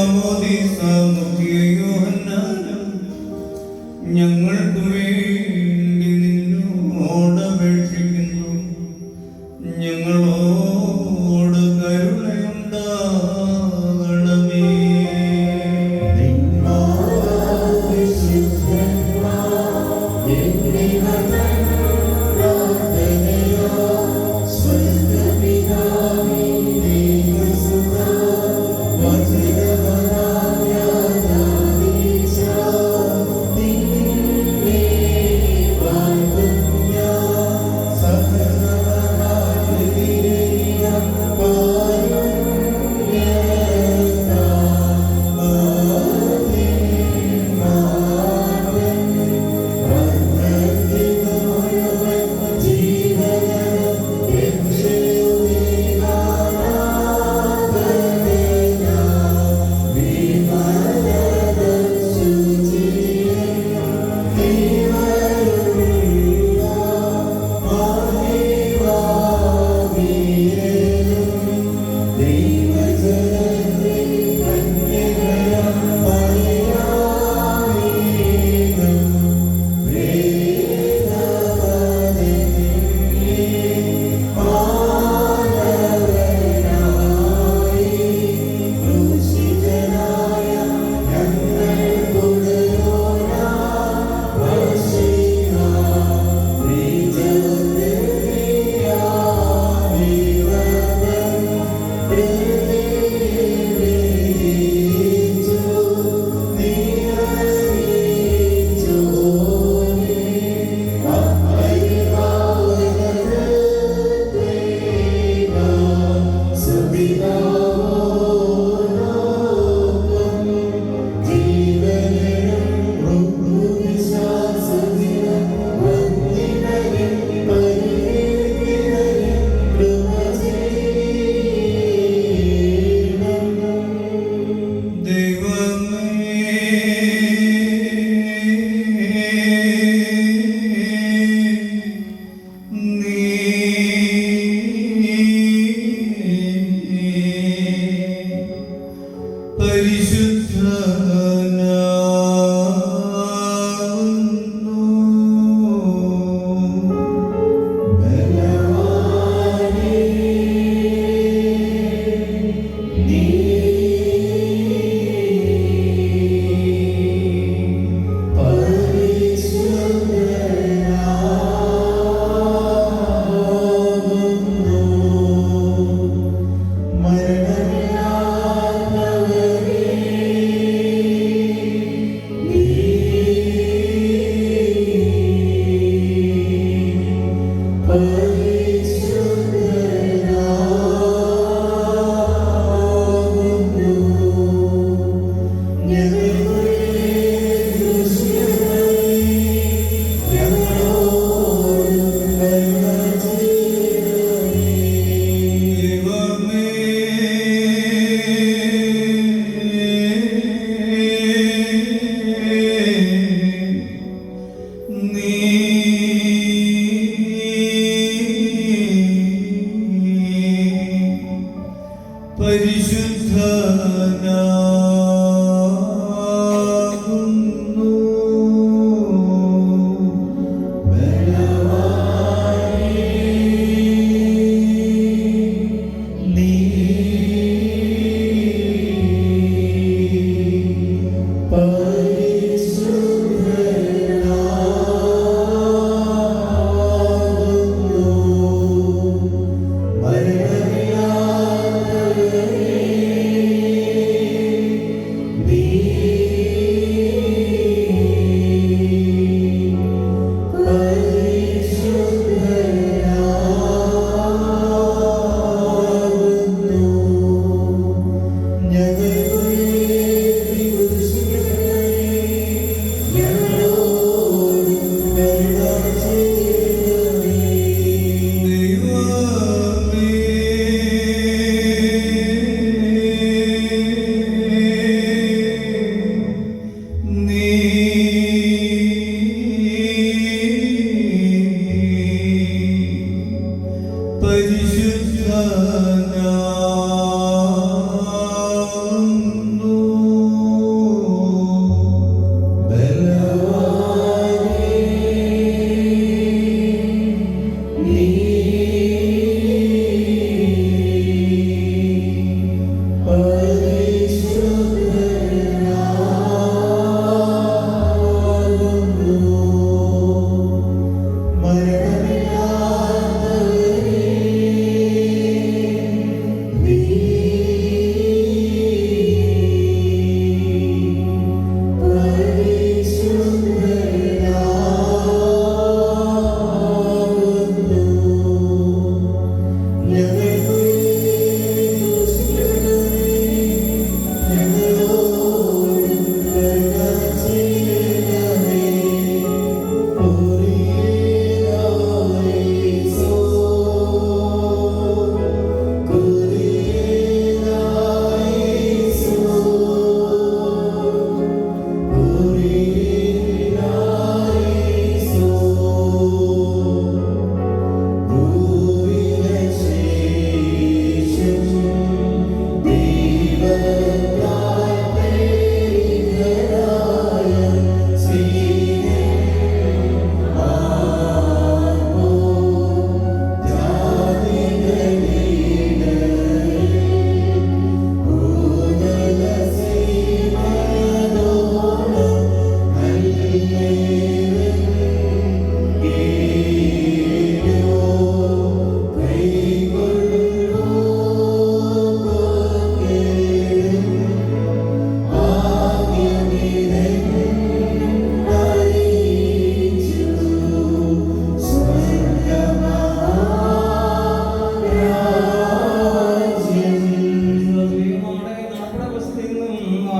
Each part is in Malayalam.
മാമോദീസ മുഖ്യ യോഹന്നാനും ഞങ്ങൾക്ക് വേണ്ടി നിന്നോടപേക്ഷിക്കുന്നു. ഞങ്ങളോട് കരുണയുണ്ടാകണമേ. Amen.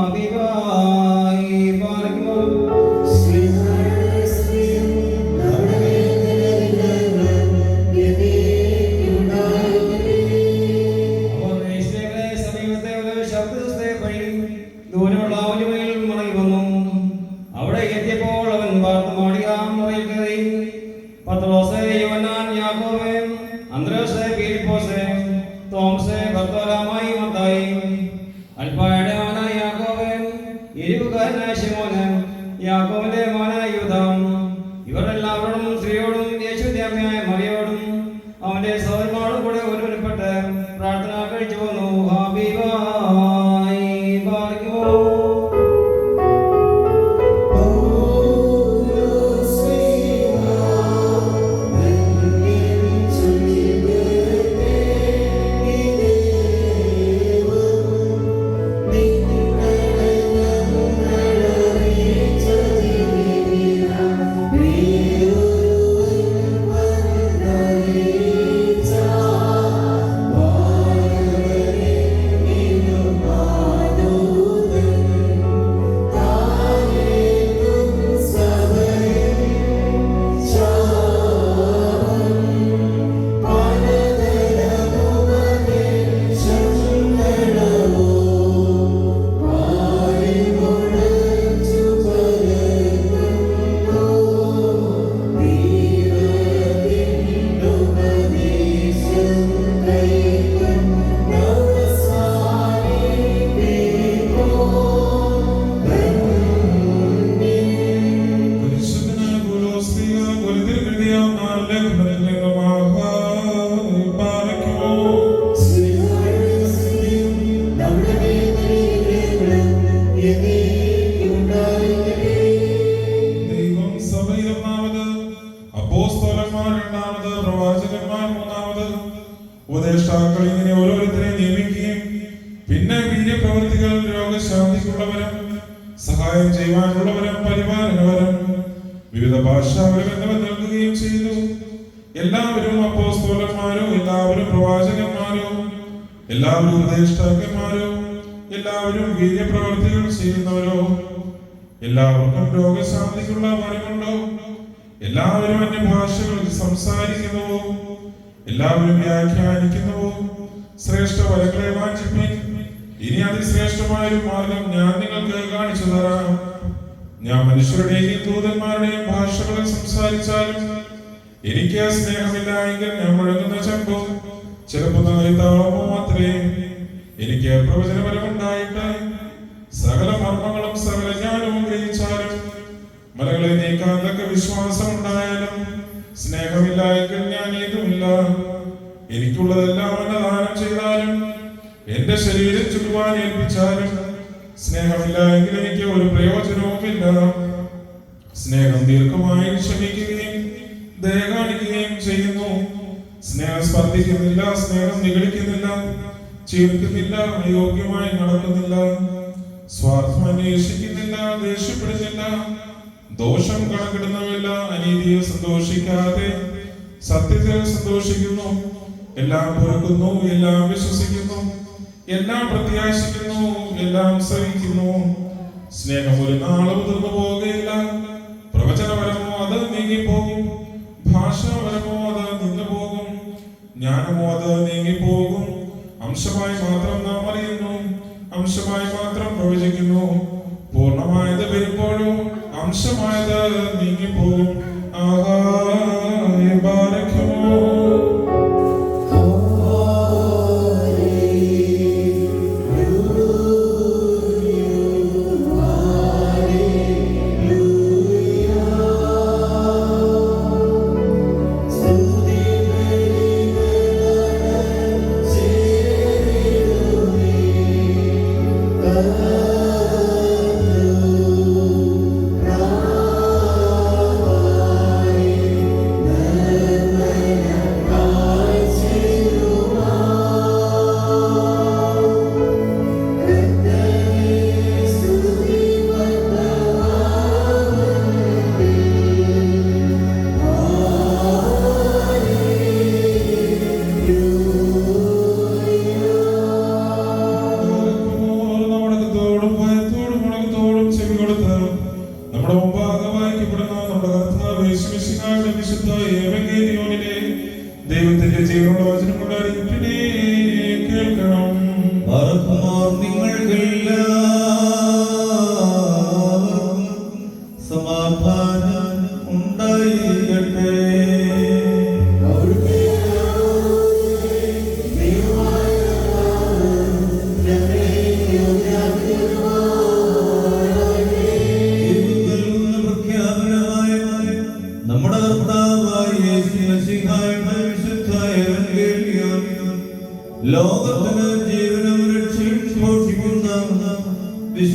ഹബീബായി പാർക്കുമോ ദൂരമുള്ള ഒലിവയിൽ മടങ്ങി വന്നു. അവിടെ എത്തിയപ്പോൾ അവൻ പാർത്തുമാടിയാം മുറിയിൽ കയറി. പത്രോസേ, യോഹന്നാൻ, യാക്കോബേ, അന്ത്രോസേ, ഫിലിപ്പോസേ, തോമസേ, ബർത്തോലോമായി, മത്തായി, അൽഫായുടെ മോനായ യാക്കോബേ, എരിവുകാരനായ ശിമോന്, യാക്കോബിന്റെ മോനായ യൂദാ, ഇവരെല്ലാവരോടും സ്ത്രീയോടും യേശുവിന്റെ അമ്മയായ മറിയോടും അവന്റെ സഹോദരന്മാരോടും കൂടെ ഒരുവനപ്പെട്ട് പ്രാർത്ഥന കഴിച്ചു പോന്നു. ഹബീബായി പാർക്കുമോ ഉപദേഷ്ടാക്കൾ ഇങ്ങനെ ഓരോരുത്തരെ നിയമിക്കുകയും പിന്നെ വീര്യപ്രവൃത്തികൾ രോഗശാന്തിക്കുള്ളവരും സഹായം ചെയ്യുവാനുള്ളവരും പരിപാലനവരും വിവിധ ഭാഷാവരും എന്നിവ നൽകുകയും ചെയ്തു. എല്ലാവരും അപ്പോസ്തലന്മാരോ, എല്ലാവരും പ്രവാചകന്മാരോ, എല്ലാവരും ഉപദേഷ്ടാക്കന്മാരോ, എല്ലാവരും വീര്യപ്രവൃത്തികൾ ചെയ്യുന്നവരോ, എല്ലാവർക്കും രോഗശാന്തിക്കുള്ള വരമുണ്ടോ, എല്ലാവരും അന്യഭാഷകളിൽ സംസാരിക്കുന്നുവോ, എല്ലാവരും വ്യാഖ്യാനിക്കുന്നുവോ, ശ്രേഷ്ഠ വരങ്ങളെ വാഞ്ചിപ്പിൻ. ഇനി അതിശ്രേഷ്ഠമായ ഒരു മാർഗം ഞാൻ നിങ്ങൾക്ക് കാണിച്ചു തരാം. ഞാൻ മനുഷ്യരുടെയും ദൂതന്മാരുടെയും ഭാഷകളിൽ സംസാരിച്ചാലും എനിക്ക് സ്നേഹമില്ല എങ്കിൽ ഞാൻ മുഴങ്ങുന്ന ചെമ്പോ ചെറുപ്പനായി താളമോ മാത്രമേ എനിക്ക് പ്രവചനപരമുണ്ടായിട്ട് സകല മർമ്മങ്ങളും സകല ജ്ഞാനവും ഗ്രഹിച്ചാലും മലകളെ നീക്കാൻ തക്ക വിശ്വാസം ഉണ്ടായാലും സ്നേഹമില്ല എങ്കിൽ ഞാൻ ഏതുമില്ല. എനിക്കുള്ളതെല്ലാം അന്നദാനം ചെയ്താലും എന്റെ ശരീരം ചുറ്റുവാൻ ഏൽപ്പിച്ചാലും സ്നേഹമില്ല എങ്കിൽ എനിക്ക് ഒരു പ്രയോജനവുമില്ല. സ്നേഹം ദീർഘമായി ക്ഷമിക്കുകയും ദയ കാണിക്കുകയും ചെയ്യുന്നു. സ്നേഹം സ്പർദ്ധിക്കുന്നില്ല, സ്നേഹം നിഗളിക്കുന്നില്ല, ചീർക്കുന്നില്ല, അയോഗ്യമായി നടക്കുന്നില്ല, സ്വാർത്ഥം അന്വേഷിക്കുന്നില്ല, ദേഷ്യപ്പെടുന്നില്ല, ദോഷം കണക്കിടുന്നവല്ല, അനീതിയിൽ സന്തോഷിക്കാതെ സത്യത്തിൽ സന്തോഷിക്കുന്നു, എല്ലാം പൊറുക്കുന്നു, എല്ലാം വിശ്വസിക്കുന്നു, എല്ലാം പ്രത്യാശിക്കുന്നു, എല്ലാം സഹിക്കുന്നു. സ്നേഹം ഒരു നാളും തീർന്നു പോകുകയില്ല. പ്രവചനപരമോ അത് നീങ്ങിപ്പോകും, ഭാഷാപരമോ അത് നിന്നു പോകും, ജ്ഞാനമോ അത് നീങ്ങിപ്പോകും. അംശമായി മാത്രം നാം അറിയുന്നു, അംശമായി മാത്രം പ്രവചിക്കുന്നു. പൂർണ്ണമായത് വരുമ്പോഴോ അംശമായത് നീങ്ങിപ്പോകും.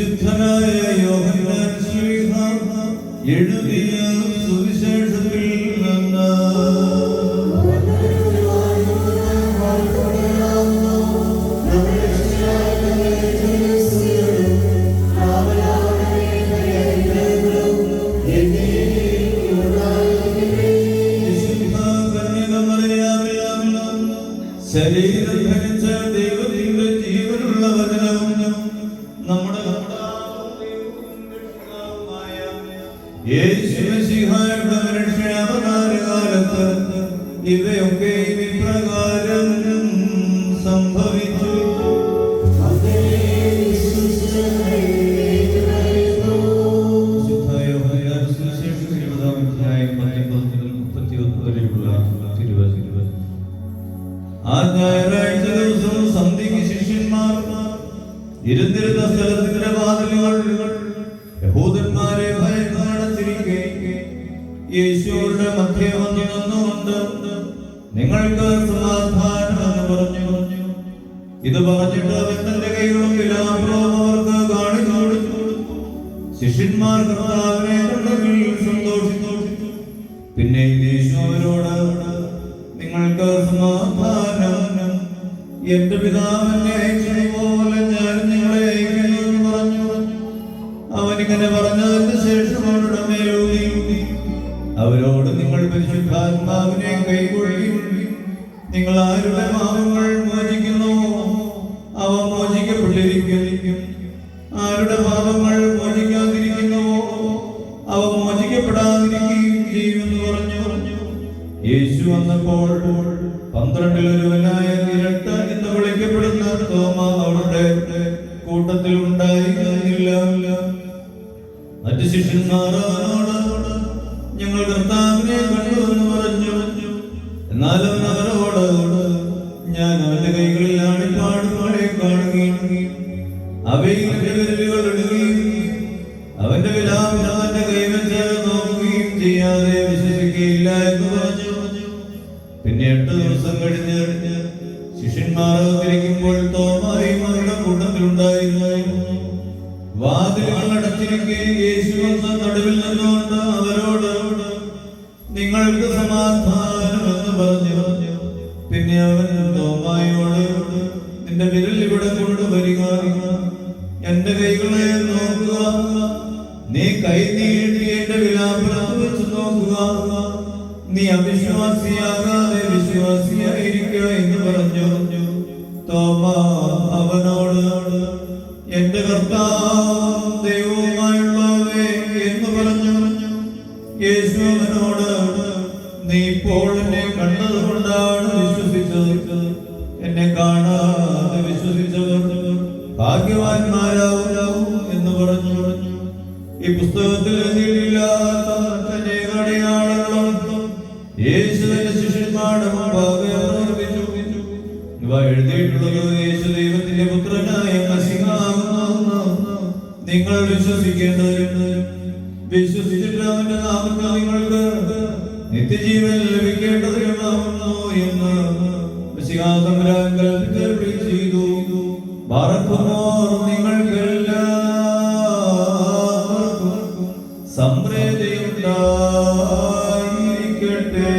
വിശുദ്ധനായ യോഹന്നാൻ ശ്ലീഹ എഴുതിയ സുവിശേഷത്തിൽ നിന്ന് ശരീരം ധരിച്ച ദൈവത്തിന്റെ ജീവനുള്ള വചനവും നമ്മുടെ യേശുമിശിഹായുടെ മനുഷ്യാവതാരകാലത്ത് ഇവയൊക്കെ ഇപ്രകാരം സംഭവിച്ചു. ആ ഞായറാഴ്ച ദിവസം സന്ധ്യയ്ക്ക് ശിഷ്യന്മാർ ഇരുന്നിരുന്ന സ്ഥലത്തിന്റെ വാതിലുകൾ യഹൂദന്മാരെ ഭയന്നടച്ചിരിക്കെ യേശുവിന്റെ മധ്യേ വന്നു നിന്നുകൊണ്ട് നിങ്ങൾക്ക് സമാധാനം എന്ന് പറഞ്ഞു. ഇത് പറഞ്ഞിട്ട് അവൻ തന്റെ കൈകളും വിലാപവും അവർക്ക് കാണിച്ചു കൊടുത്തു. ശിഷ്യന്മാർ കർത്താവിനെ കണ്ടതിൽ സന്തോഷിച്ചു. പിന്നെ യേശു അവരോട് നിങ്ങൾക്ക് സമാധാനം, എന്റെ പിതാവിനെ അയച്ചതുപോലെ ഞാൻ നിങ്ങളെ അയക്കുന്നു എന്ന് പറഞ്ഞു. അവനിങ്ങനെ പറഞ്ഞതിന് ശേഷം അവരുടെ മേലൂതി അവരോട് നിങ്ങൾ പരിശുദ്ധാത്മാവിനെ കൈക്കൊള്ളി. നിങ്ങൾ ആരുടെ പാപങ്ങൾ മോചിക്കുന്നു അവ മോചിക്കപ്പെട്ടിരിക്കും. ആരുടെ പാപങ്ങൾ മോചിക്കാതിരിക്കുന്നുവോ അവ മോചിക്കപ്പെടാതിരിക്കുകയും ചെയ്യുമെന്ന് പറഞ്ഞു. യേശു വന്നപ്പോൾ 12 ഒരുവനായ ഇരട്ട എന്ന് വിളിക്കപ്പെടുന്ന തോമ അവരുടെ കൂട്ടത്തിൽ ഉണ്ടായിരുന്നില്ല. മറ്റു ശിഷ്യന്മാർ അവനോട് ഞങ്ങൾ കർത്താവിനെ കണ്ടു എന്ന് പറഞ്ഞു. എന്നാൽ അവൻ അവരോട് ഞാൻ അവന്റെ കൈകളിൽ ആണിപ്പാടുകളെ കാണുകയും അവയിൽ എന്റെ വിരലുകൾ ഇടുകയും അവന്റെ വിലാപം അവന്റെ കൈവച്ച് നോക്കുകയും ചെയ്യാതെ വിശ്വസിക്കുകയില്ല എന്ന് പറഞ്ഞു. പിന്നെ 8 ദിവസം കഴിഞ്ഞ് ശിഷ്യന്മാർ തിരിക്കുമ്പോൾ തോമായും അവരുടെ കൂട്ടത്തിലുണ്ടായിരുന്നു. വാതിലുകൾ അടച്ചിരിക്കെ യേശു വന്ന നടുവിൽ നിന്നുകൊണ്ട് അവരോട് നിങ്ങൾക്ക് സമാധാനം എന്ന് പറഞ്ഞു. പിന്നെ അവൻ തോമായോട് നിന്റെ വിരൽ ഇവിടെ കൊണ്ടുവരിക, എന്റെ കൈകളെ നോക്കുക, നീ കൈ നീട്ടി എന്റെ വിലാപനത്ത് വെച്ച് നോക്കുക, നീ അവിശ്വാസിയാകാതെ വിശ്വാസിയായിരിക്കുക എന്ന് പറഞ്ഞു. തോമ അവനോട് എന്റെ കർത്താവും ദൈവവുമായുള്ളവേ എന്ന് പറഞ്ഞു. യേശു അവനോട് നീ ഇപ്പോൾ എന്നെ കണ്ടത് കൊണ്ടാണ് വിശ്വസിച്ചത്, എന്നെ കാണാതെ വിശ്വസിച്ചവർ ഭാഗ്യവാന്മാരാവും എന്ന് പറഞ്ഞു. ഈ പുസ്തകത്തിൽ എഴുതിയിട്ടില്ലാത്ത അനേക അടയാളങ്ങളും യേശു തന്റെ ശിഷ്യന്മാരുടെ മുമ്പാകെ പ്രവർത്തിച്ചു. ഇവ എഴുതിയിട്ടുള്ളത് യേശു ദൈവത്തിന്റെ പുത്രനായ മശിഹാകുന്നു നിങ്ങൾ വിശ്വസിക്കേണ്ടതുണ്ട്. വിശ്വസിച്ചിട്ട് അവന്റെ നാമത്തിൽ നിങ്ങൾക്ക് നിത്യജീവൻ ലഭിക്കേണ്ടതുണ്ടാവുന്നു എന്ന് മശിഹാ തമ്പുരാൻ കൽപ്പിച്ചരുളി ചെയ്തു. ബാറക്കുമോർ നിങ്ങൾക്കെല്ലാവർക്കും സമൃദ്ധിയുണ്ടായിരിക്കട്ടെ.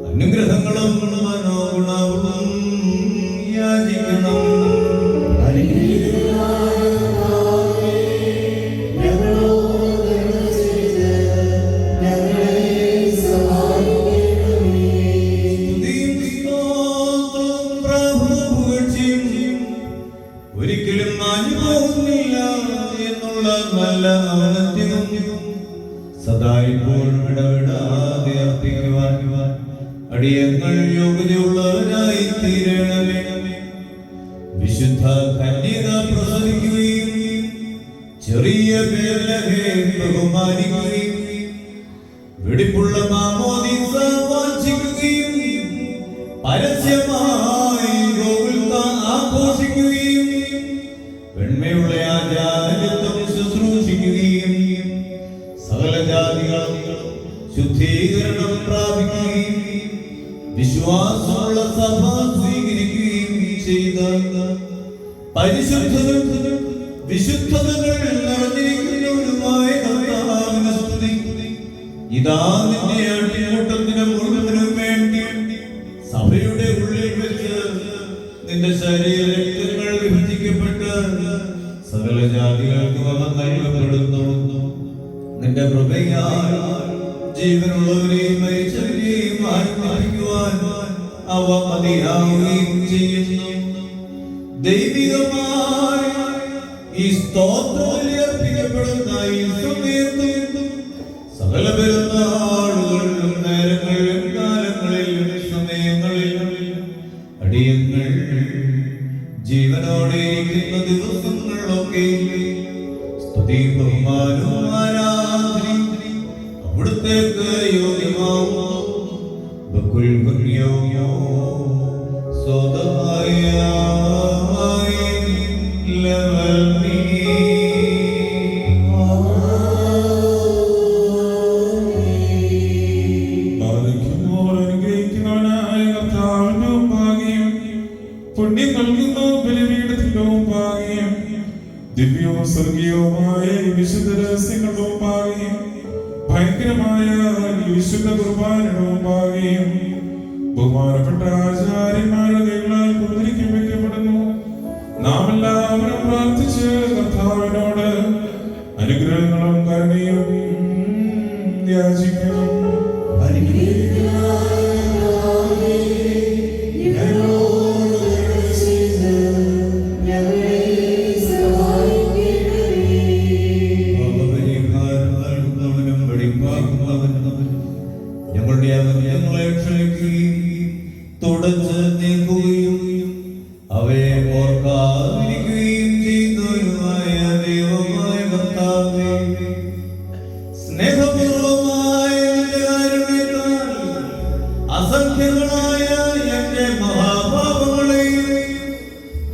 അനുഗ്രഹങ്ങളും മനോഗുണവും യാചിക്കണം. ഞങ്ങൾ സദാ ഇപ്പോഴും ഇടവിടാതെ അർപ്പിക്കുവാൻ അടിയങ്ങൾ യോഗ്യതയുള്ളവരായി തീരണമേ. വിശുദ്ധ കന്യക പ്രസവിക്കുകയും ചെറിയ ബേത്ലഹേം ബഹുമാനിക്കുകയും വെടിപ്പുള്ള മാമോദീസ വാഞ്ചിക്കുകയും പരസ്യമായി ഗോകുൽത്ത ആഘോഷിക്കുകയും വെണ്മയുള്ള ആചാരത്വം ശുശ്രൂഷിക്കുകയും സകല ജാതികളും ശുദ്ധീകരണം പ്രാപിക്കുകയും വിശ്വാസമുള്ള സഭ സ്വീകരിക്കുകയും ചെയ്ത പരിശുദ്ധരും വിശുദ്ധതകൾ നിറഞ്ഞിരിക്കുന്നവരുമായ കർത്താവിനെ സ്തുതി. ഇതാ നിന്റെ അടിമൂട്ടത്തിന് മുഴുവനും വേണ്ടി സഭയുടെ ഉള്ളിൽ വെച്ച് നിന്റെ ശരീരങ്ങൾ വിഭജിക്കപ്പെട്ട് സകല ജാതികൾക്കും അവ നൽകപ്പെടുന്നു. നിന്റെ കൃപയാൽ ജീവനുള്ളവരെയും മരിച്ചവരെയും ആത്മാവിക്കുവാൻ അവ മതിയാവുകയും ചെയ്യുന്നു. ദൈവികമായ ഈ സ്തോത്രത്തിൽ അർപ്പിക്കപ്പെടുന്ന ഈ സമയത്ത് സകല പെരുന്നാളുകളിലും നേരങ്ങളിലും കാലങ്ങളിലും സമയങ്ങളിലും അടിയങ്ങൾ ജീവനോടെ ഇരിക്കുന്ന ദിവസങ്ങളിലൊക്കെ സ്തുതിയും ബഹുമാനവും ആരാധനയും അവിടുത്തേക്ക് യോഗ്യമാവുന്നു. പുണ്യം നൽകുന്നു ബലിപീഠത്തിലും ഭാഗ്യം ദിവ്യവും സ്വർഗീയവുമായ വിശുദ്ധ രഹസ്യങ്ങളും ഭാഗ്യം ഭയങ്കരമായ വിശുദ്ധ കുർബാനകളും ഭാഗ്യം ബഹുമാനപ്പെട്ട ആചാര്യന്മാരുടെ കൈകളാൽ കുതിരിക്കും വയ്ക്കപ്പെടുന്നു. നാം എല്ലാവരും പ്രാർത്ഥിച്ച് കർത്താവിനോട് അനുഗ്രഹങ്ങളും കരുണയും യാചിക്കണം. ഞങ്ങളെ ക്ഷമിക്കുകയും തുടച്ച് നീക്കുകയും അവയെ ഓർക്കാതിരിക്കുകയും ചെയ്യുന്നവരുമായ ദൈവമായ കർത്താവേ, സ്നേഹപൂർവമായ നിന്റെ കാരുണ്യത്താൽ അസംഖ്യങ്ങളായ എന്റെ മഹാപാപങ്ങളെയും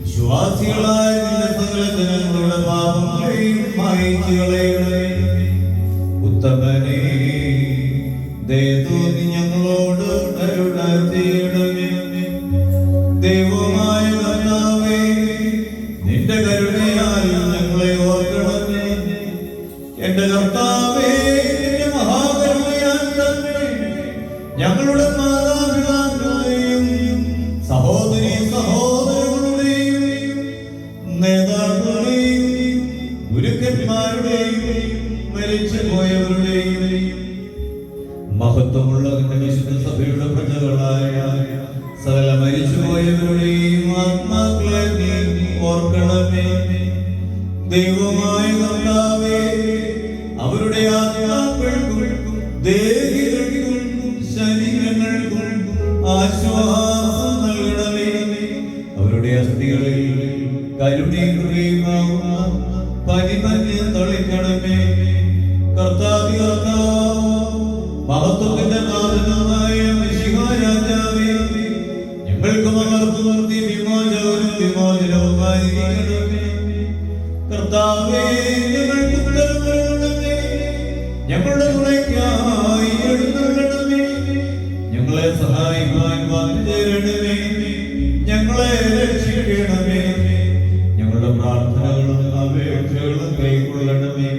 വിശ്വാസികളായ നിന്റെ സകല ജനങ്ങളുടെ പാപങ്ങളെയും മായിച്ചു കളയണമേ. ഉത്തമനേ, ദയതോന്നി ഞങ്ങളോട് കരുണ ചെയ്യണമേ. ദൈവമായ കർത്താവേ, നിന്റെ കരുണയാൽ ഞങ്ങളെ ഓർക്കണമേ. എന്റെ കർത്താവേ, നിന്റെ മഹാകരുണയാൽ തന്നെ ഞങ്ങളുടെ മാതാപിതാക്കളെയും സഹോദരീ സഹോദരങ്ങളുടെയും നേതാക്കളുടെയും ഗുരുക്കന്മാരുടെയും മരിച്ചു പോയവരുടെയും മഹത്വമുള്ള നിന്റെ വിശുദ്ധ സഭയുടെ പ്രജകളായ സകല മരിച്ചുപോയവരുടെയും ആത്മാക്കളെ നീ ഓർക്കണമേ. ദൈവമായ കർത്താവേ, അവരുടെ ആത്മാക്കൾക്കും ദേഹികൾക്കും ശരീരങ്ങൾക്കും ആശ്വാസം നൽകണമേ. അവരുടെ അസ്ഥികളിൽ കരുണയും പരിമഞ്ഞ് തളിക്കണമേ. കർത്താവേ, മഹത്വത്തിന്റെ നാഥനായ മിശിഹാ രാജാവേ, ഞങ്ങൾക്കും അവർക്കും വിമോചകരും വിമോചനവുമായിരിക്കണമേ. കർത്താവേ, ഞങ്ങൾക്ക് ഉത്തരവുകളേ, ഞങ്ങളുടെ തുണയ്ക്കായി എഴുന്നള്ളണമേ. ഞങ്ങളെ സഹായിക്കാൻ വന്നു ചേരണമേ. ഞങ്ങളെ രക്ഷിക്കണമേ. ഞങ്ങളുടെ പ്രാർത്ഥനകളും അപേക്ഷകളും കൈക്കൊള്ളണമേ.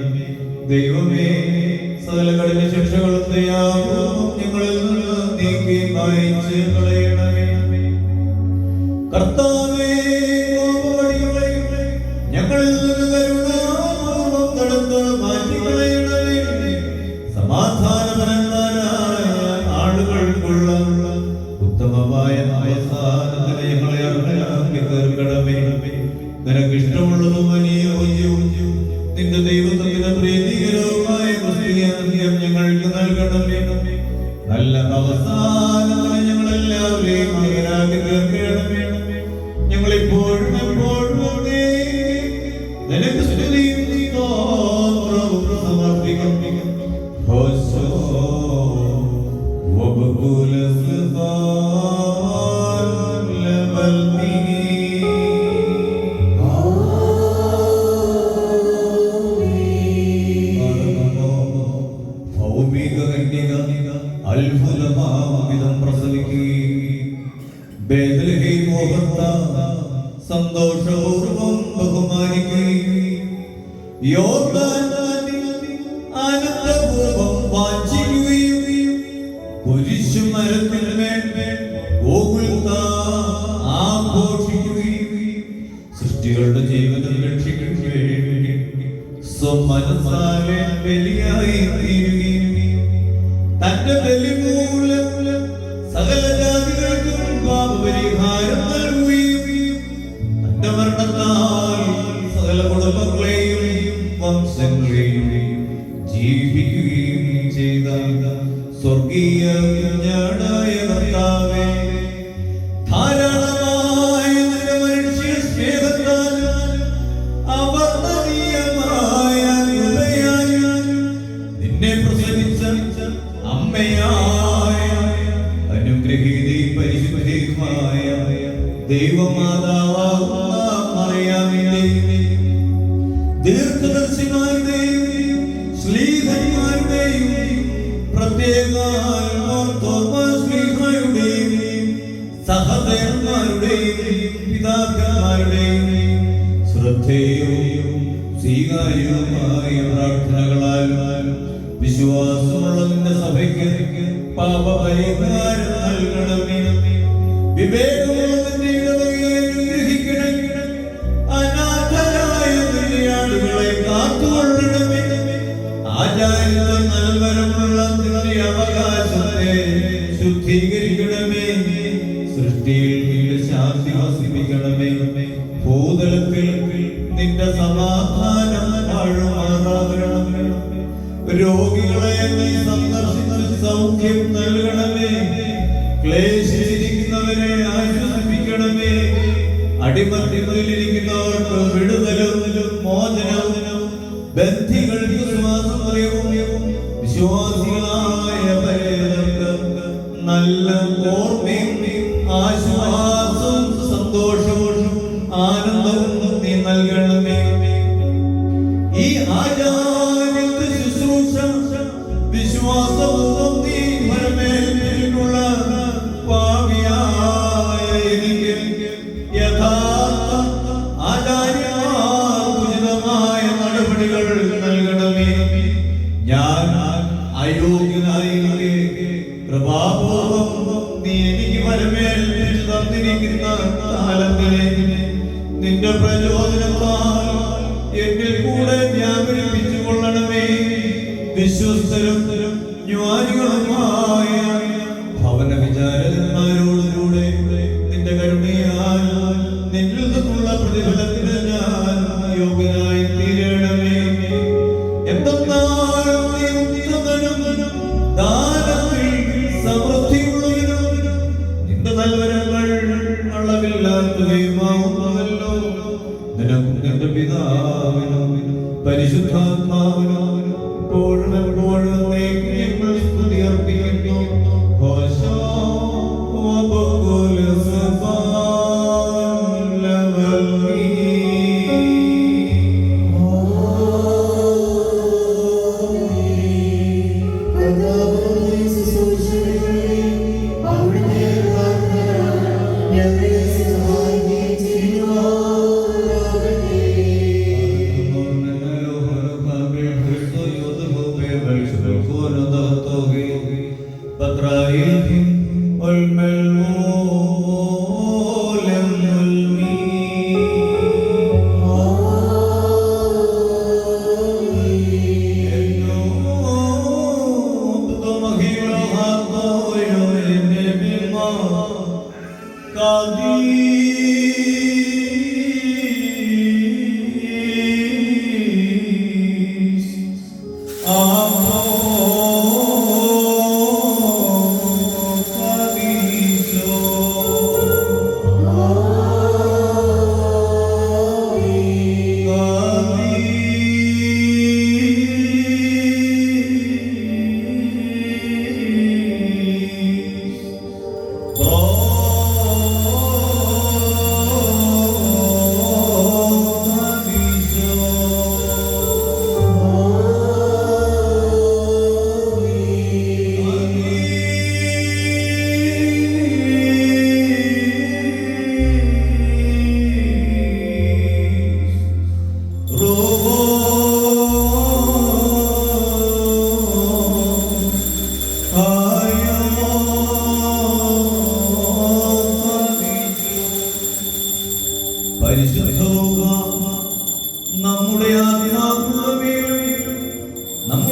ദൈവമേ, സകല കഠിന ശിക്ഷകളും ദയാപൂർവ്വം ഞങ്ങളിൽ നിന്ന് നീക്കി മായിച്ച് കളയണമേ. കർത്താവേ, കോപവടികളെ ഞങ്ങളിൽ നിന്ന് കരുണാപൂർവ്വം തടുത്ത് മാറ്റിക്കളയണമേ. സമാധാനപരന്മാരായ ആളുകൾക്കുള്ള ഉത്തമമായ അവസാനത്തിന് ഞങ്ങളെ അർഹരാക്കി തീർക്കണമേ. നിനക്ക് ഇഷ്ടമുള്ളതും അനുയോജ്യവും നിന്റെ ദൈവത്തിന്റെ പ്രീതികരവുമായ ക്രിസ്തീയ നൽകണമേ. നല്ല അവസാനം ഞങ്ങളെല്ലാവരെയും നേരാക്കി തീർക്കണമേ. ഞങ്ങളിപ്പോഴും എപ്പോഴും നിനക്ക് സ്തുതിയും സ്തോത്രവും സമർപ്പിക്കുന്നു. ഹോശോ വബകുല അത്ഭുതമാവിധം പ്രസവിക്കുകയും ബേത്ലഹേം സന്തോഷപൂർവം ബഹുമാനിക്കുകയും യോർദാൻ ആനന്ദപൂർവം വാഞ്ചിക്കുകയും കുരിശുമരത്തിന്മേൽ ഗോകുൽത്താ ആഘോഷിക്കുകയും സൃഷ്ടികളുടെ ജീവിതം രക്ഷിക്കാൻ വേണ്ടി സ്വമനസാലെ ബലിയായി തീരുകയും തന്റെ ബലി മൂലം സകല ജാതികൾക്കും പാപപരിഹാരം നൽകുകയും തന്റെ മരണത്താൽ സകല കുടുംബങ്ങളെയും വംശങ്ങളെയും ജീവിപ്പിക്കുകയും ചെയ്ത സ്വർഗീയ കുഞ്ഞാടായ കർത്താവേ, ധാരാളമായ നിന്റെ മനുഷ്യ സ്നേഹത്താൽ അവർണ്ണനീയമായ കൃപയാൽ നിന്നെ പ്രസവിച്ച അമ്മയായ അനുഗ്രഹീതയും പരിശുദ്ധയുമായ ദൈവമാതാവാകുന്ന മറിയാമിന്റെയും ദീർഘദർശിമാരുടെയും ശ്ലീഹന്മാരുടെയും പ്രത്യേക ശ്ലീഹയുടെയും സഹദേവന്മാരുടെയും പിതാക്കന്മാരുടെയും ശ്രദ്ധേയവും സ്വീകാര്യവുമായ പ്രാർത്ഥനകളാൽ വിശ്വാസമുള്ള നിന്റെ സഭയ്ക്ക് പാപപരിഹാരം നൽകണമേ. വിവേകമുള്ള നിന്റെ ഇടവകയെ അനുഗ്രഹിക്കണമേ. അനാഥരായ നിന്റെ ആടുകളെ കാത്തുകൊള്ളണമേ. ആചാര്യത്വം നൽവരമുള്ള നിന്റെ അവകാശത്തെ ശുദ്ധീകരിക്കണമേ. സൃഷ്ടിയിൽ നിന്റെ ശാന്തി വസിപ്പിക്കണമേ. ഭൂതലത്തിൽ നിന്റെ സമാധാനം വാഴുമാറാകണമേ. രോഗികളെ നീ സന്ദർശിച്ച് സൗഖ്യം നൽകണമേ. ക്ലേശിച്ചിരിക്കുന്നവരെ ആശ്വസിപ്പിക്കണമേ. അടിമത്തിലിരിക്കുന്നവർക്ക് വിടുതലും മോചനവും ബന്ധികൾക്ക് സ്വാതന്ത്ര്യവും വിശ്വാസികളായ പരേതർക്ക് നല്ല ഓർമ്മയും ആശ്വാസവും സന്തോഷവും ആനന്ദവും നീ നൽകണമേ. ഈ ആചാര്യത്തെ ശുശ്രൂഷ വിശ്വാസവും നീ ഫലമേൽപ്പിച്ചിട്ടുള്ള പാപിയായ എനിക്ക് യഥാർത്ഥ ആചാര്യന്മാർ ഉചിതമായ നടപടികൾ നൽകണമേ. ഞാൻ അയോഗ്യനായി കൃപാപൂർവം നീ എനിക്ക് ഫലമേൽപ്പിച്ചു തന്നിരിക്കുന്ന കാലത്തിലെ നിന്റെ പ്രചോദനത്താൽ എന്നിൽ കൂടെ വ്യാപരിപ്പിച്ചു കൊള്ളണമേ. വിശ്വസ്തരും ജ്ഞാനികളുമായ ഭവന വിചാരകന്മാരോടുകൂടെ നിന്റെ കരുണയാൽ നിന്നിൽ നിന്നുള്ള പ്രതിഫലത്തിന് ഞാൻ യോഗ്യനായി തീരണമേ. എന്തെന്നാൽ നീ ഉത്തമനും ദാനത്തിൽ സമൃദ്ധിയുള്ളവനും നിന്റെ നൽവരങ്ങൾ അളവില്ലാത്തവയുമാവുന്നവല്ലോ. നിനക്കും നിന്റെ പിതാവിനും പരിശുദ്ധാത്മാവിനും എപ്പോഴും എപ്പോഴും ഞങ്ങൾ സ്തുതി അർപ്പിക്കുന്നു. ഹോശോ വബകുല സബാലവൽമീ. Oh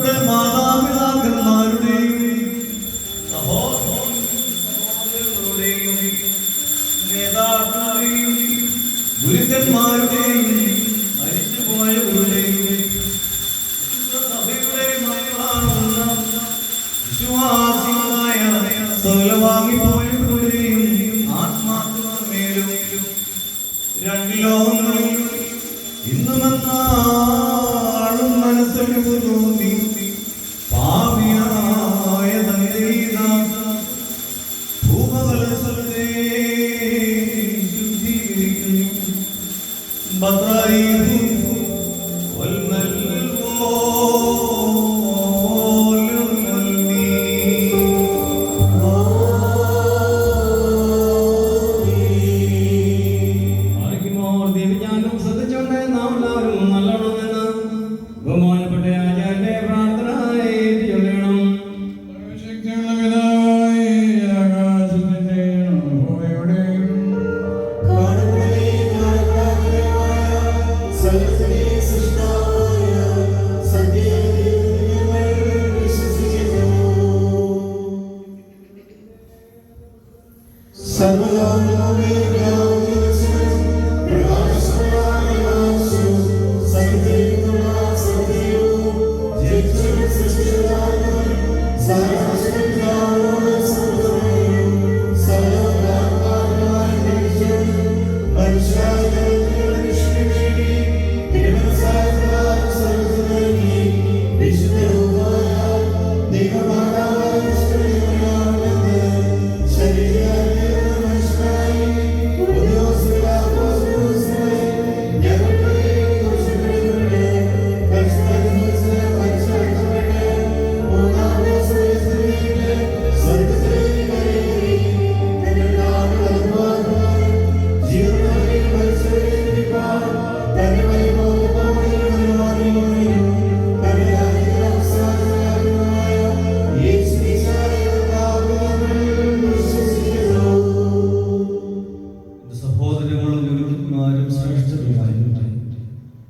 നമ്മുടെ മാതാപിതാക്കന്മാരുടെയും സഹോദരങ്ങളുടെയും നേതാക്കളുടെയും ഗുരുക്കന്മാരുടെയും മരിച്ചുപോയവരുടെയും സഭയുടെ മക്കളാണെന്ന വിശ്വാസികളായ സകലവാങ്ങിപ്പോയവരുടെയും ആത്മാക്കളുമേലും രണ്ട് ലോകങ്ങളിലും ഇന്നുമെന്നാളും മനസ്സിന് തോന്നി പാപിയായ ഭൂമകലസത്തെ ശുദ്ധീകരിക്കുന്നു.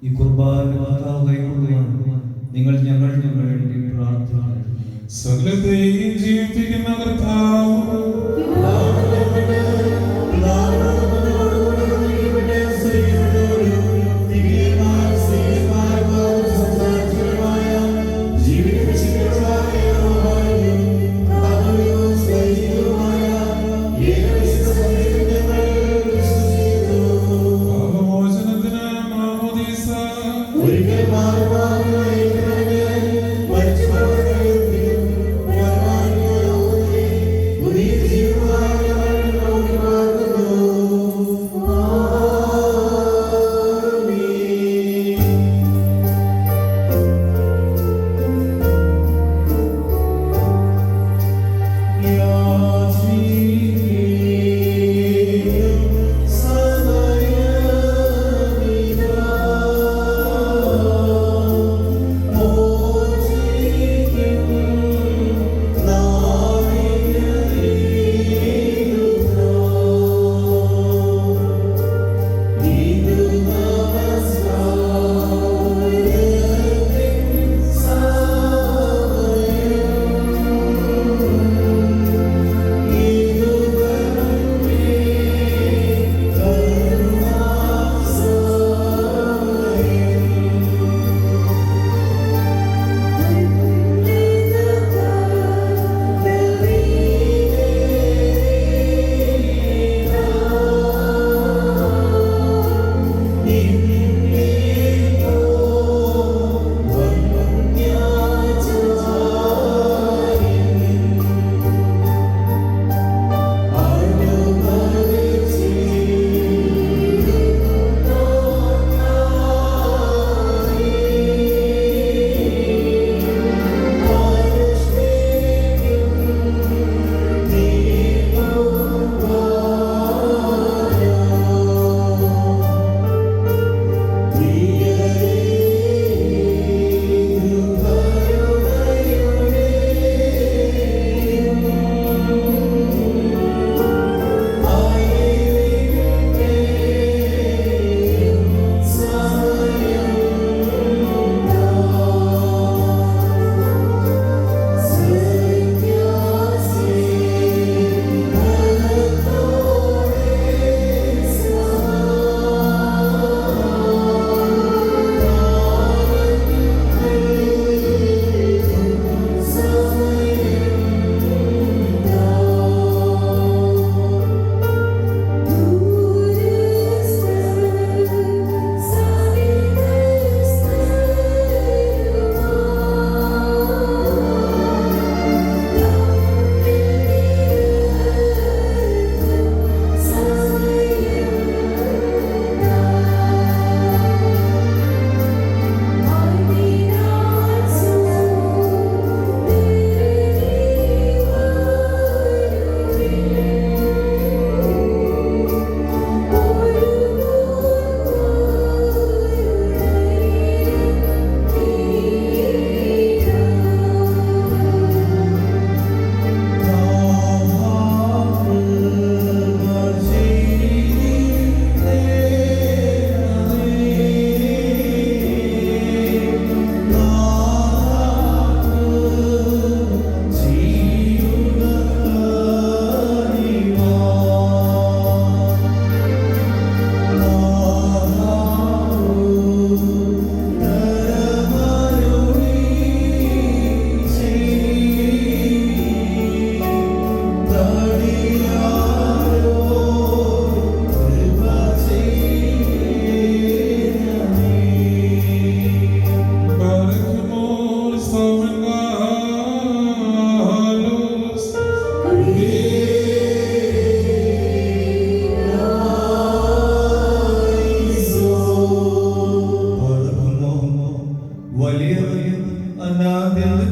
ഈ കുർബാന കൈക്കൊള്ളുവാൻ നിങ്ങൾ ഞങ്ങൾക്ക് വേണ്ടി പ്രാർത്ഥിക്കണം. സകലത്തെയും ജീവിപ്പിക്കുന്ന കർത്താവ്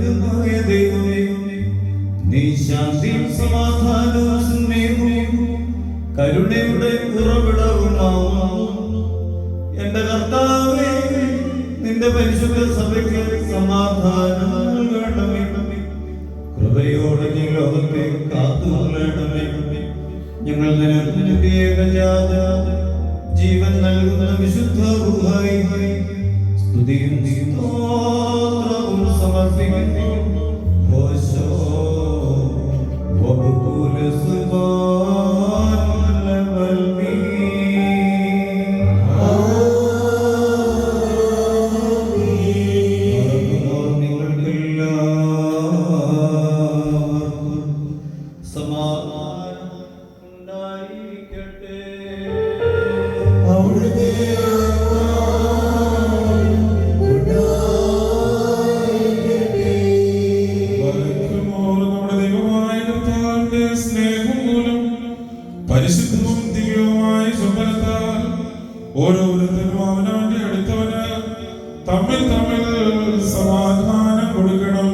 നിത്യമായ ദൈവമേ, നീ ശാന്തിയും സമാധാനവും സ്നേഹവും കരുണയുടെ ഉറവിടവുമാവുന്നു. എന്റെ കർത്താവേ, നിന്റെ പരിശുദ്ധ സഭയ്ക്ക് സമാധാനം നൽകണമേ. കൃപയോടെ നീ ലോകത്തെ കാത്തുകൊള്ളണമേ. ഞങ്ങൾ നിനക്ക് നിന്റെ ഏകജാത ജീവൻ നൽകുന്ന വിശുദ്ധ റൂഹായി സ്തുതിയും സ്തോത്രവും സമർപ്പിക്കുന്നു. ഓശോ വബുകുല സുബ്ഹാനൽ വൽമീൻ. പരിശുദ്ധവും ദിവ്യവുമായ ചുമലത്താൽ ഓരോരുത്തരും അവനവന്റെ അടുത്തവന് തമ്മിൽ തമ്മിൽ സമാധാനം കൊടുക്കണം.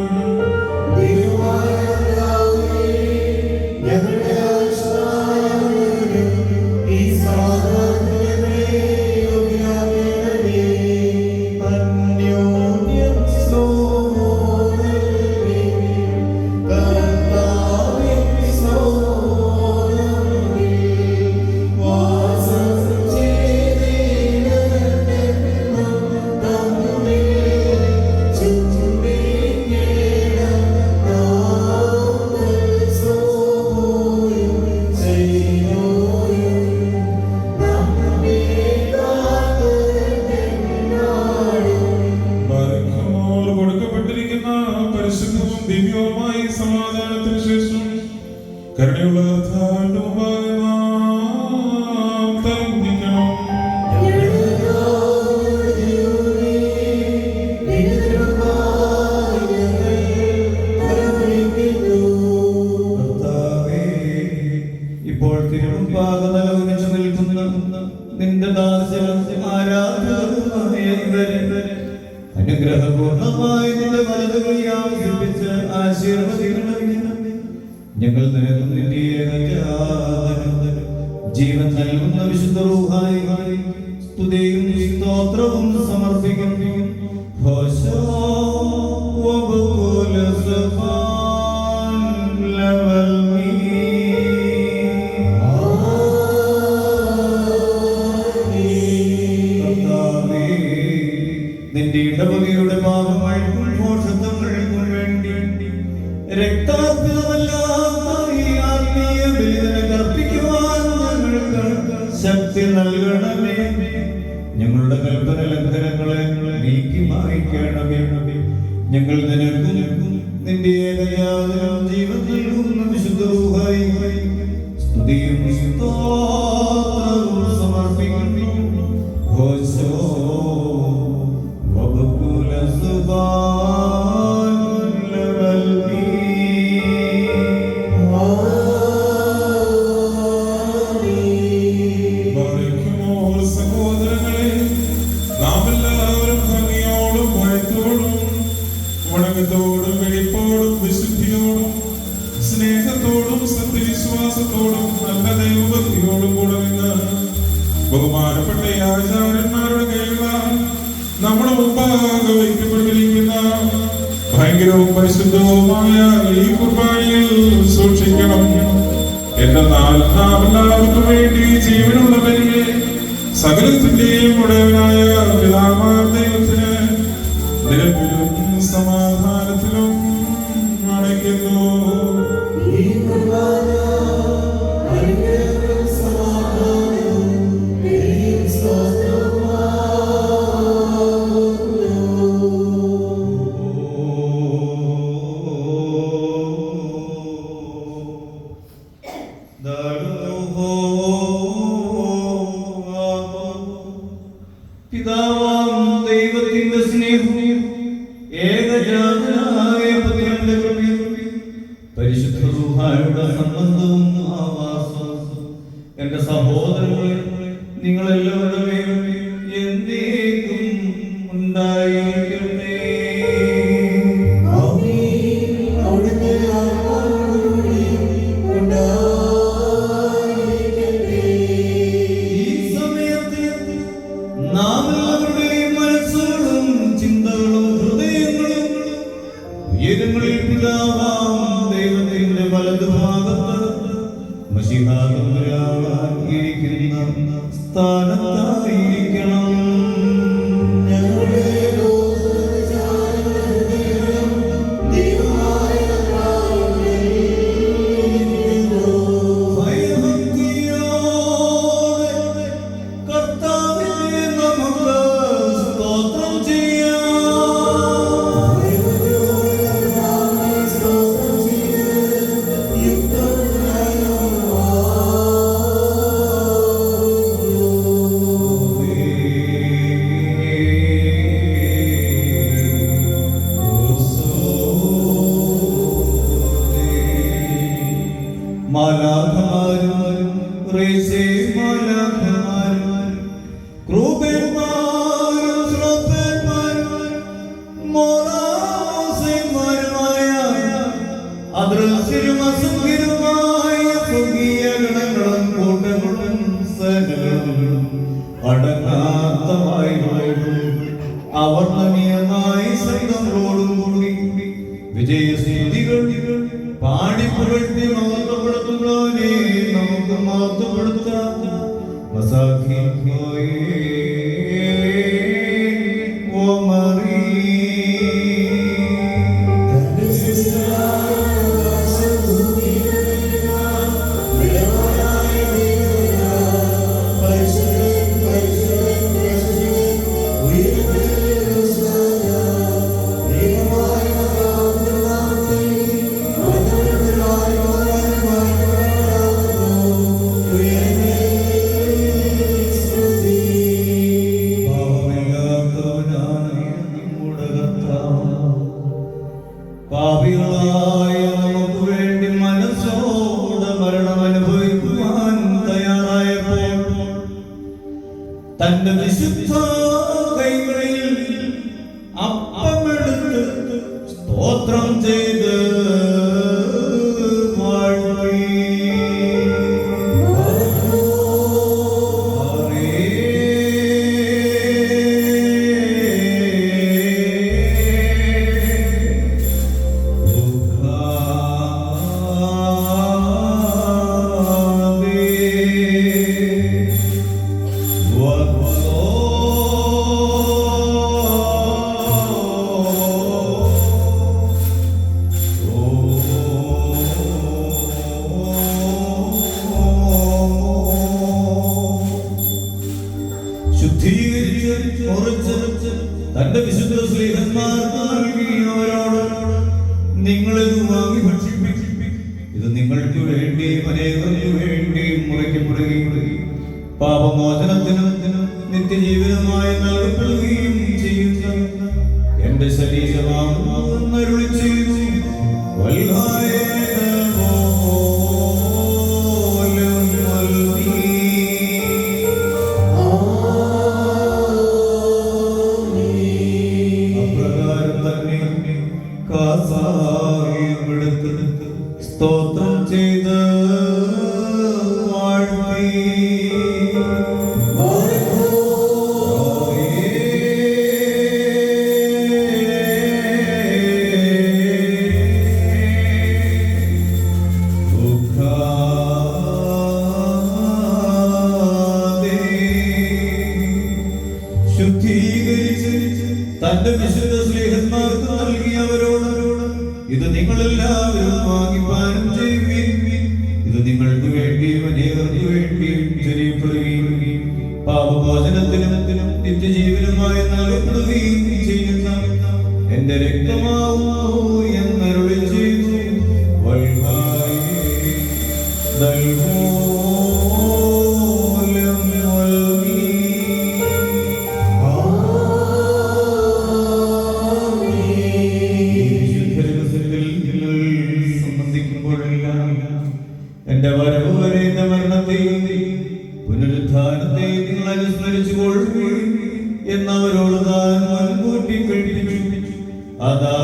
പരിശുദ്ധവും ദിവ്യവുമായ സമാധാനത്തിന് ശേഷം കരുണയുള്ള കർത്താവിന്റെ മുമ്പാകെ നാം തലകുനിക്കണം. ഇപ്പോൾ തിരുമുമ്പാകെ തലകുനിച്ചു നിൽക്കുന്ന നിന്റെ ദാസനും ആരാധകരുമായ ഇവരെ അനുഗ്രഹപൂർണമായി നിന്റെ വലതുകളിൽ ആവസിപ്പിച്ച് ആശീർവദിക്കണമേ. ഞങ്ങൾ നിനക്കും നിന്റെ ഏകജാതനും ജീവൻ നൽകുന്ന വിശുദ്ധ റൂഹായി സ്തുതിയും സ്തോത്രവും സമർപ്പിക്കുന്നു. ഹോശോ വബുകുല സുബ്ഹാനൽ വൽമീൻ. നിന്റെ ഇടവകയുടെ പാപങ്ങൾക്കും മോക്ഷത്വങ്ങൾക്കും വേണ്ടി രക്താർപ്പിതമല്ലാത്ത ഈ ആത്മീയ ബലിദാനം അർപ്പിക്കുവാൻ ഞങ്ങൾക്ക് ശക്തി നൽകണമേ. ഞങ്ങളുടെ കൽപ്പന ലംഘനങ്ങളെ നീക്കി മായ്ക്കണമേ. ഞങ്ങൾ നിനക്കും നിന്റെ ഏകജാതനും ജീവൻ നൽകുന്ന വിശുദ്ധ റൂഹായി സ്തുതിയും സ്തോത്രവും സമർപ്പിക്കുന്നു. ഹോശോ വബുകുല സുബ്ഹാനൽ വരയ്ക്കുമോ സഹോദരങ്ങളെ, നാം എല്ലാവരും ഭംഗിയോടും ഭയത്തോടും വണക്കത്തോടും വെടിപ്പോടും വിശുദ്ധിയോടും സ്നേഹത്തോടും സത്യവിശ്വാസത്തോടും നല്ല ദൈവഭക്തിയോടും കൂടെ നിന്ന് ബഹുമാനപ്പെട്ട ആചാര്യന്മാരുടെ കൈകളാൽ നമ്മുടെ മുമ്പാകെ വയ്ക്കപ്പെട്ടിരിക്കുന്ന ഭയങ്കരവും പരിശുദ്ധവുമായ ഈ കുർബാനയിൽ സൂക്ഷിക്കണം. എന്നാൽ നാം എല്ലാവർക്കും വേണ്ടി ജീവനുള്ള ബലിയെ സകലത്തിന്റെയും ഉടയവനായ പിതാവായ ദൈവത്തിന് നിരപ്പിലും സമാധാനത്തിലും അണയ്ക്കുന്നു. പിതാവാം ദൈവത്തിന്റെ സ്നേഹവും ഏകജാതനായ പുത്രന്റെ കൃപയും പിതാവാം ദൈവത്തിന്റെ വലതുഭാഗത്ത് മശിഹാ തമ്പുരാൻ ഇരിക്കുന്ന സ്ഥാനത്തായിരിക്കണം. മാലാഖമാരും മാലാഖമാരും ക്രൂബന്മാരും ശ്രോതന്മാരും മോറാസന്മാരുമായ അദൃശ്യരും അസംഖ്യരുമായ സ്വർഗീയ ഗണങ്ങളും കൂട്ടങ്ങളും സേനകളും അടങ്ങാത്ത വായുകളും അവർണ്ണനീയമായി സൈന്യങ്ങളോടും കൂടി വിജയസ്തുതികൾ പാടിപ്പുകഴ്ത്തി മഹത്വപ്പെടുത്തുന്നവനെ നമുക്ക് മഹത്വപ്പെടുത്താം. പാപികളായ നമുക്ക് വേണ്ടി മനസ്സോടെ മരണമനുഭവിക്കുവാൻ തയ്യാറായപ്പോൾ തന്റെ വിശുദ്ധ കൈകളിൽ അപ്പമെടുത്ത് സ്തോത്രം ചെയ്ത് വാഴ്ത്തി. തന്റെ വിശുദ്ധ സ്നേഹന്മാർക്ക് നൽകിയവരോട് നിങ്ങളിത് വാങ്ങി ഭക്ഷിപ്പിക്കും. ഇത് നിങ്ങൾക്ക് വേണ്ടിയും അനേകർക്ക് വേണ്ടിയും മുറയ്ക്കപ്പെടുകയും പാപമോചനത്തിനും നിത്യജീവനമായി നൽകപ്പെടുകയും ചെയ്യുന്ന എന്റെ ശരീരമാകുന്നു അരുളി ചെയ്തു. സ്തോത്രം ചെയ്ത് വാഴ്ത്തി. ശുദ്ധീകരിച്ച് തന്റെ വിശുദ്ധ സ്നേഹന്മാർക്ക് നൽകിയവരോട് ഇത് നിങ്ങളെല്ലാവരും വാങ്ങിപ്പാനം ചെയ്യുകയും ഇത് നിങ്ങൾക്ക് വേണ്ടിയും അനേകർക്ക് വേണ്ടിയും ചെറിയപ്പെടുകയും പാപമോചനത്തിനും നിത്യജീവനുമായി നൽകപ്പെടുകയും ചെയ്യുന്ന എന്റെ രക്തമാവൂ എന്നരുളി ചെയ്തു. എന്റെ വരവ് വരെ എന്റെ മരണത്തെയും പുനരുദ്ധാനത്തെയും നിങ്ങൾ അനുസ്മരിച്ചു കൊള്ളുകയും എന്നവരോട് താൻ മുൻകൂട്ടി കഴിപ്പിച്ചു. അതാ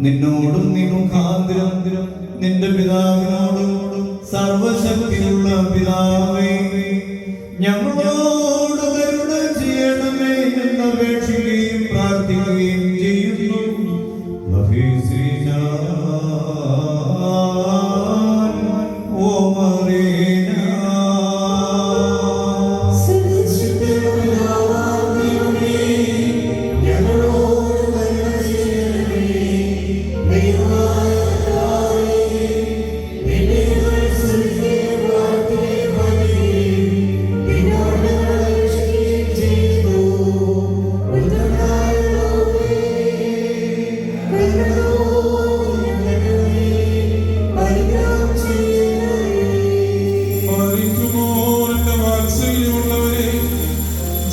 നിന്നോടും നീ മുഖാന്തരം നിന്റെ പിതാവിനോടും സർവശക്തിയുള്ള പിതാവേ ഞങ്ങളോട് കരുണ ചെയ്യണമേ എന്നപേക്ഷിക്കുകയും പ്രാർത്ഥിക്കുകയും ചെയ്യുന്നു.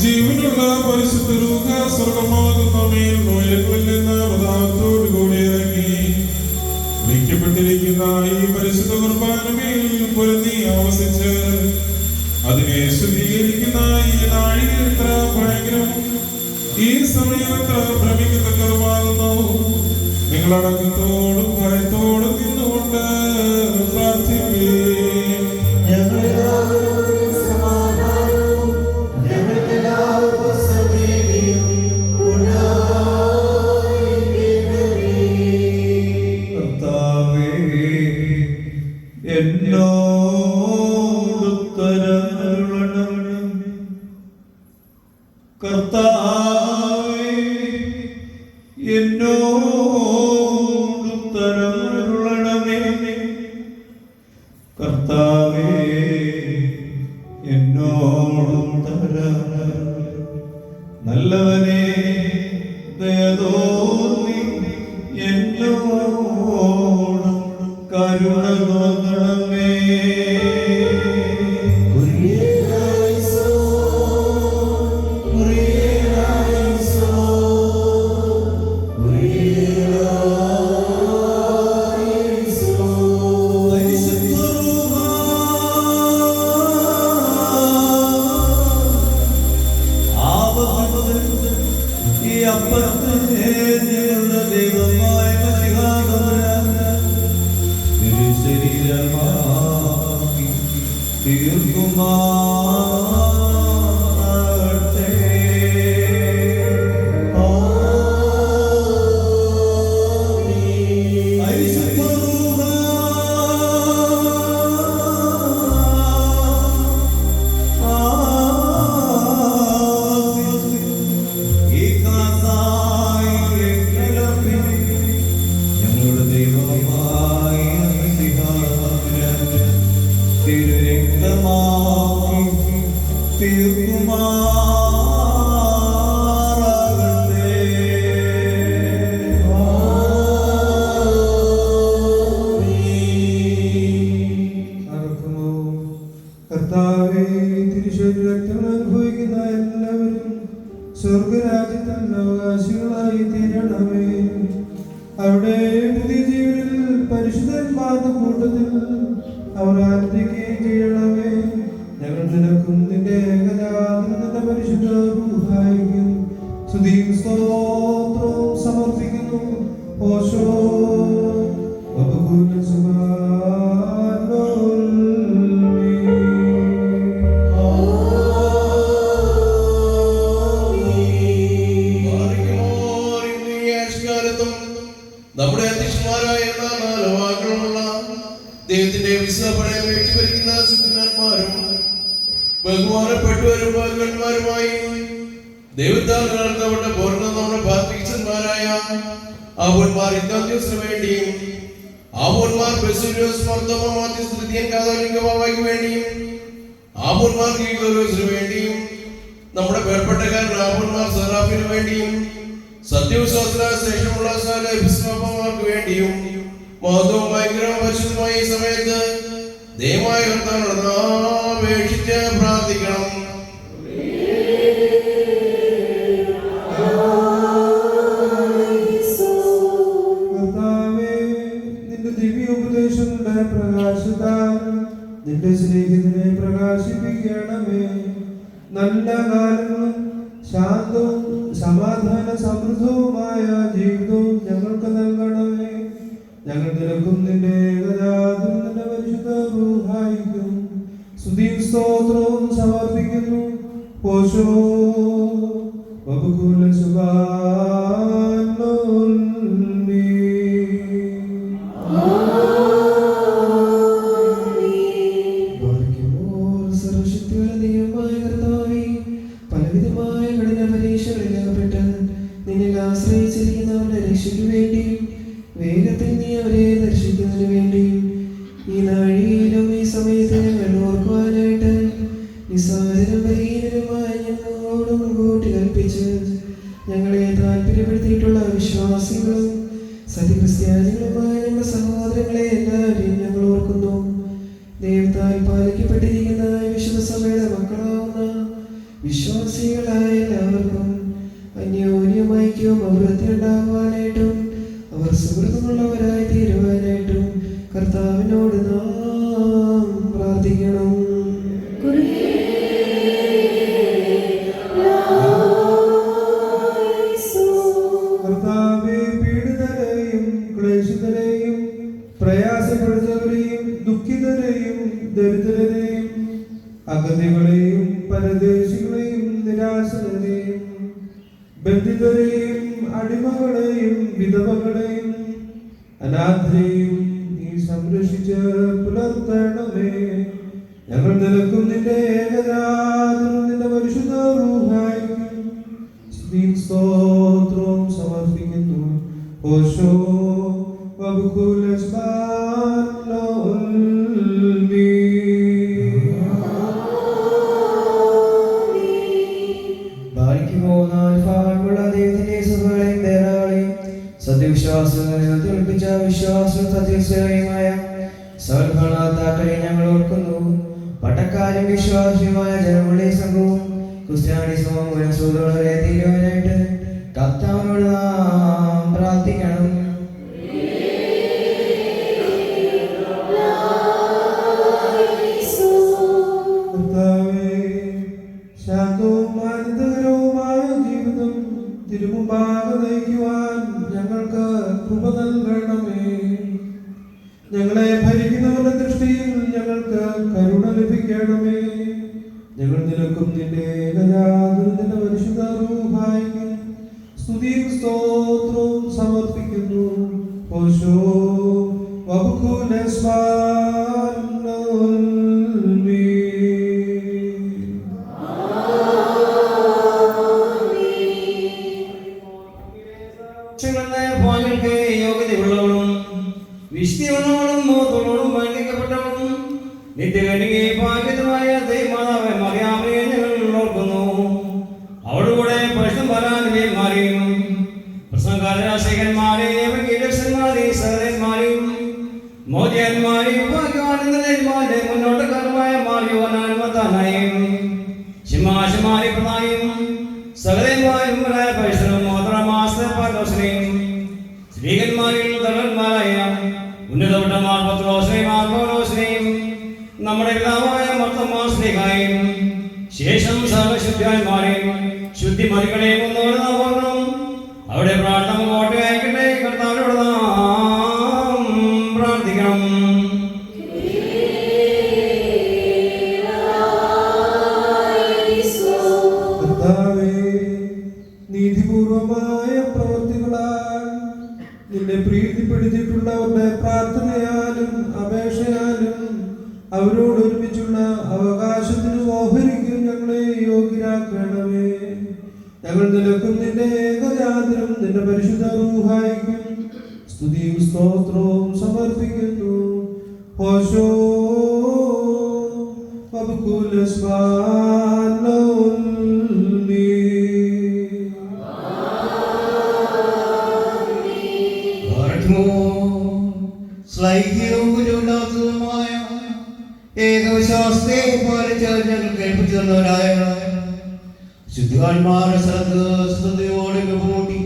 ജീവനുള്ള പരിശുദ്ധ രൂഹ സ്വർഗമാകുന്ന മേൽമോയകളിൽ നിന്ന് പ്രതാപത്തോടു കൂടി ഇറങ്ങി വയ്ക്കപ്പെട്ടിരിക്കുന്ന ഈ പരിശുദ്ധ കുർബാനമേൽ പൊരുന്നി ആവസിച്ച് അതിനെ ശുദ്ധീകരിക്കുന്ന ഈ നാഴിക എത്ര ഭയങ്കരം, ഈ സമയം എത്ര ഭ്രമിക്കത്തക്കതുമാകുന്നു. നിങ്ങളടക്കത്തോടും ഭയത്തോടും നിന്നുകൊണ്ട് പ്രാർത്ഥിക്കേ. കർത്താവേ എന്നോടുത്തരമരുളണമേ. കർത്താവേ എന്നോടുത്തരമരുളണമേ. നല്ലവനേ ദയതോന്നി എന്നോട് കരുണ തോന്നണമേ. ഈ അപ്പത്തെ ദൈവമായ തിരുശരീരമാക്കി തീർക്കുമാറട്ടെ. ഞങ്ങളുടെ ദൈവമായ തിരുരക്തമാക്കി തീർക്കുമാറാകട്ടെ. കർത്താവേ, തിരുശരീരരക്തങ്ങൾ അനുഭവിക്കുന്ന എല്ലാവരും സ്വർഗരാജ്യത്തിൽ അവകാശികളായി തീരണമേ. അവിടെ പുതിയ ജീവനിൽ പരിശുദ്ധന്മാരുടെ കൂട്ടത്തിൽ അവർ ആനന്ദിക്കുകയും ചെയ്യണമേ. ഞങ്ങൾ നിനക്കും നിന്റെ ഏകജാതനും നിന്റെ പരിശുദ്ധ റൂഹായിക്കും സ്തുതിയും സ്തോത്രവും സമർപ്പിക്കുന്നു. ഓശോ നമ്മുടെ അധ്യക്ഷന്മാരായ നാലുവാക്കളുള്ള ദൈവത്തിന്റെ വിശ്വപടയെ വീഴ്ചവരിക്കുന്ന ശുദ്ധന്മാരും ബഹുമാനപ്പെട്ടവരും ഭഗവന്മാരുമായി ദൈവത്താൽ നടത്തപ്പെട്ട പൂർണ്ണ നമ്മുടെ ഭാഗ്യന്മാരായ ആവോന്മാർ ഇഗ്നാത്യോസിന് വേണ്ടിയും ആവോന്മാർ ബെസൂലിയോസ് മർത്തോമ മാത്യൂസ് തൃതീയൻ കാതോലിക്ക ബാബയ്ക്ക് വേണ്ടിയും ആവോന്മാർ ഗീഗോറിയോസിന് വേണ്ടിയും നമ്മുടെ പേർപ്പെട്ടക്കാരൻ ആവോന്മാർ സെറാഫിന് വേണ്ടിയും സത്യവിശ്വാസ ശേഷമുള്ള സകല എപ്പിസ്കോപ്പന്മാർക്ക് വേണ്ടിയും മഹത്വവും ഭയങ്കരവും പരിശുദ്ധമായ ഈ സമയത്ത് ദൈവമായ കർത്താവിനോട് അപേക്ഷിച്ച് പ്രാർത്ഥിക്കണം. കർത്താവേ, നിന്റെ ദിവ്യ ഉപദേശങ്ങളുടെ പ്രകാശത്താൽ നിന്റെ സ്നേഹിതനെ പ്രകാശിപ്പിക്കണമേ. നല്ല കാലങ്ങളും ശാന്തവും സമാധാന സമൃദ്ധവുമായ ജീവിതവും ഞങ്ങൾക്ക് നൽകണമേ. ഞങ്ങൾ നിനക്കും നിന്റെ ഏകജാതനും നിന്റെ പരിശുദ്ധ റൂഹായിക്കും സ്തുതിയും സ്തോത്രവും സമർപ്പിക്കുന്നു. ഓശോ വബുകുല സുബാനോൽമീ. സർവശക്തിയുള്ള ദൈവമായ കർത്താവേ, പലവിധമായ കഠിന പരീക്ഷകളിൽ അകപ്പെട്ട് നിന്നിൽ ആശ്രയിച്ചിരിക്കുന്നവരുടെ രക്ഷയ്ക്ക് വേണ്ടിയും വേഗത്തിൽ നീ അവരെ ദർശിക്കുന്നതിന് വേണ്ടിയും ഈ നാഴികയിലും ഈ സമയത്ത് ഞങ്ങൾ ഓർക്കുവാനായിട്ട് നിസ്സാരനും ബലഹീനരുമായ ഞങ്ങളോട് മുൻകൂട്ടി കൽപ്പിച്ച് ഞങ്ങളെ താല്പര്യപ്പെടുത്തിയിട്ടുള്ള വിശ്വാസികളും സത്യക്രിസ്ത്യാനികളുമായ ഞങ്ങളുടെ സഹോദരങ്ങളെ എല്ലാവരെയും ഞങ്ങൾ ഓർക്കുന്നു. ദൈവത്താൽ പാലിക്കപ്പെട്ടിരിക്കുന്ന വിശുദ്ധ സഭയുടെ മക്കളാവുന്ന വിശ്വാസികളായ എല്ലാവർക്കും അന്യോന്യം ഐക്യവും അഭിവൃദ്ധി ഉണ്ടാകുവാനായിട്ടും അവർ സുഹൃത്തുമുള്ളവരായി തീരുവാനായിട്ടും കർത്താവിനോട് നാം പ്രാർത്ഥിക്കണം. കർത്താവേ, പീഡിതരെയും ക്ലേശിതരെയും പ്രയാസപ്പെടുന്നവരെയും ദുഃഖിതരെയും ദരിദ്രരെയും അഗതികളെയും പരദേശികളെയും നിരാശരെയും ബന്ധിതരെയും അടിമകളെയും വിധവകളെയും അനാഥരെയും നീ സംരക്ഷിച്ച് പുലർത്തണമേ. ഞങ്ങൾ നിനക്കും നിന്റെ ഏകജാതനും നിന്റെ പരിശുദ്ധ റൂഹായിക്കും സ്തുതിയും സ്തോത്രവും സമർപ്പിക്കുന്നു. ഓശോ വബുകുല സുബാനോൽമീ. സത്യവിശ്വാസ വിശ്വാസം സത്യമായ സൽഫലത്താക്കളെ ഞങ്ങൾ ഓർക്കുന്നു. പട്ടക്കാരും വിശ്വാസിയുമായ ജനങ്ങളുടെ സംഘവും ക്രിസ്ത്യാനി സമൂഹം സൂതോളരെ തീരുവാനായിട്ട് കർത്താവിനോട് നാം പ്രാർത്ഥിക്കണം. ശാന്തവും ആനന്ദകരവുമായ ജീവിതം തിരുമുമ്പാകെ നയിക്കുവാൻ ഞങ്ങൾക്ക് കൃപ നൽകണമേ. ഞങ്ങളെ ഭരിക്കുന്നവരുടെ ദൃഷ്ടിയിൽ ഞങ്ങൾക്ക് കരുണ ലഭിക്കണമേ. ഞങ്ങൾ നിനക്കും നിന്റെ ഏകജാതനും നിന്റെ പരിശുദ്ധ റൂഹായിക്കും സ്തുതിയും സ്തോത്രവും സമർപ്പിക്കുന്നു. ഓശോ വബുകുല സുബാനോൽമീ. യോഗ്യതയുള്ളവളും വിശുദ്ധിയുള്ളവളും മോഹത്തോടും വഞ്ചിക്കപ്പെട്ടവളും നിത്യകന്യകെ ഭാഗ്യതമായ ദൈവമാതാവെ മറിയാമിനെ ഞങ്ങൾ ഓർക്കുന്നു. അവളുകൂടെ പരിശുദ്ധന്മാരെയും പ്രസംഗകാരരാശികന്മാരെയും കീഴന്മാരെയും സഹോദരന്മാരെയും മോചന്മാരെയും ഭാഗ്യവാനന്ദന്മാരെ മുന്നോട്ടക്കാരുമായ മാറിയോനായും ശിമാശിമാരി പ്രധായും സഹോദരന്മാരും പരിസരവും മോത്രമാസനെയും സ്ത്രീകന്മാരിൽ തലവന്മാരായ ഉന്നതവട്ടമാർ പത്രോസിനെയും നമ്മുടെ പിതാവായ മർത്തമാസ്ലിഹായും ശേഷം സർവശുദ്ധിമാരെയും ശുദ്ധിമതികളെയും ഒന്നോട് നാം ഓർക്കണം. അവിടെ പ്രാർത്ഥന കോട്ടയായിക്കട്ടെ. കർത്താവിനോട് നാം പ്രാർത്ഥിക്കണം. നീതിപൂർവമായ പ്രവൃത്തികളാൽ നിന്നെ പ്രീതിപ്പെടുത്തിയിട്ടുള്ളവരുടെ പ്രാർത്ഥനയാലും അപേക്ഷയാലും അവരോട് ഒരുമിച്ചുള്ള അവകാശത്തിന് ഓഹരിക്കും ഞങ്ങളെ യോഗ്യരാക്കണമേ. ഞങ്ങൾ നിനക്കും നിന്റെ ഏകജാതനും നിന്റെ പരിശുദ്ധ റൂഹായിക്കും സ്തുതിയും സ്തോത്രവും സമർപ്പിക്കുന്നു. ഓശോ വബുകുല സുബാനോൽമീ. ശ്ലൈഹ്യവും ഗുരുവില്ലാത്തതുമായ ഏകവിശ്വാസത്തെ പാലിച്ച് ഞങ്ങൾ കേൾപ്പിച്ചു തന്നവരായ ശുദ്ധിവാന്മാരുടെ സ്ഥലത്ത് ശ്രദ്ധയോടെ കൂട്ടി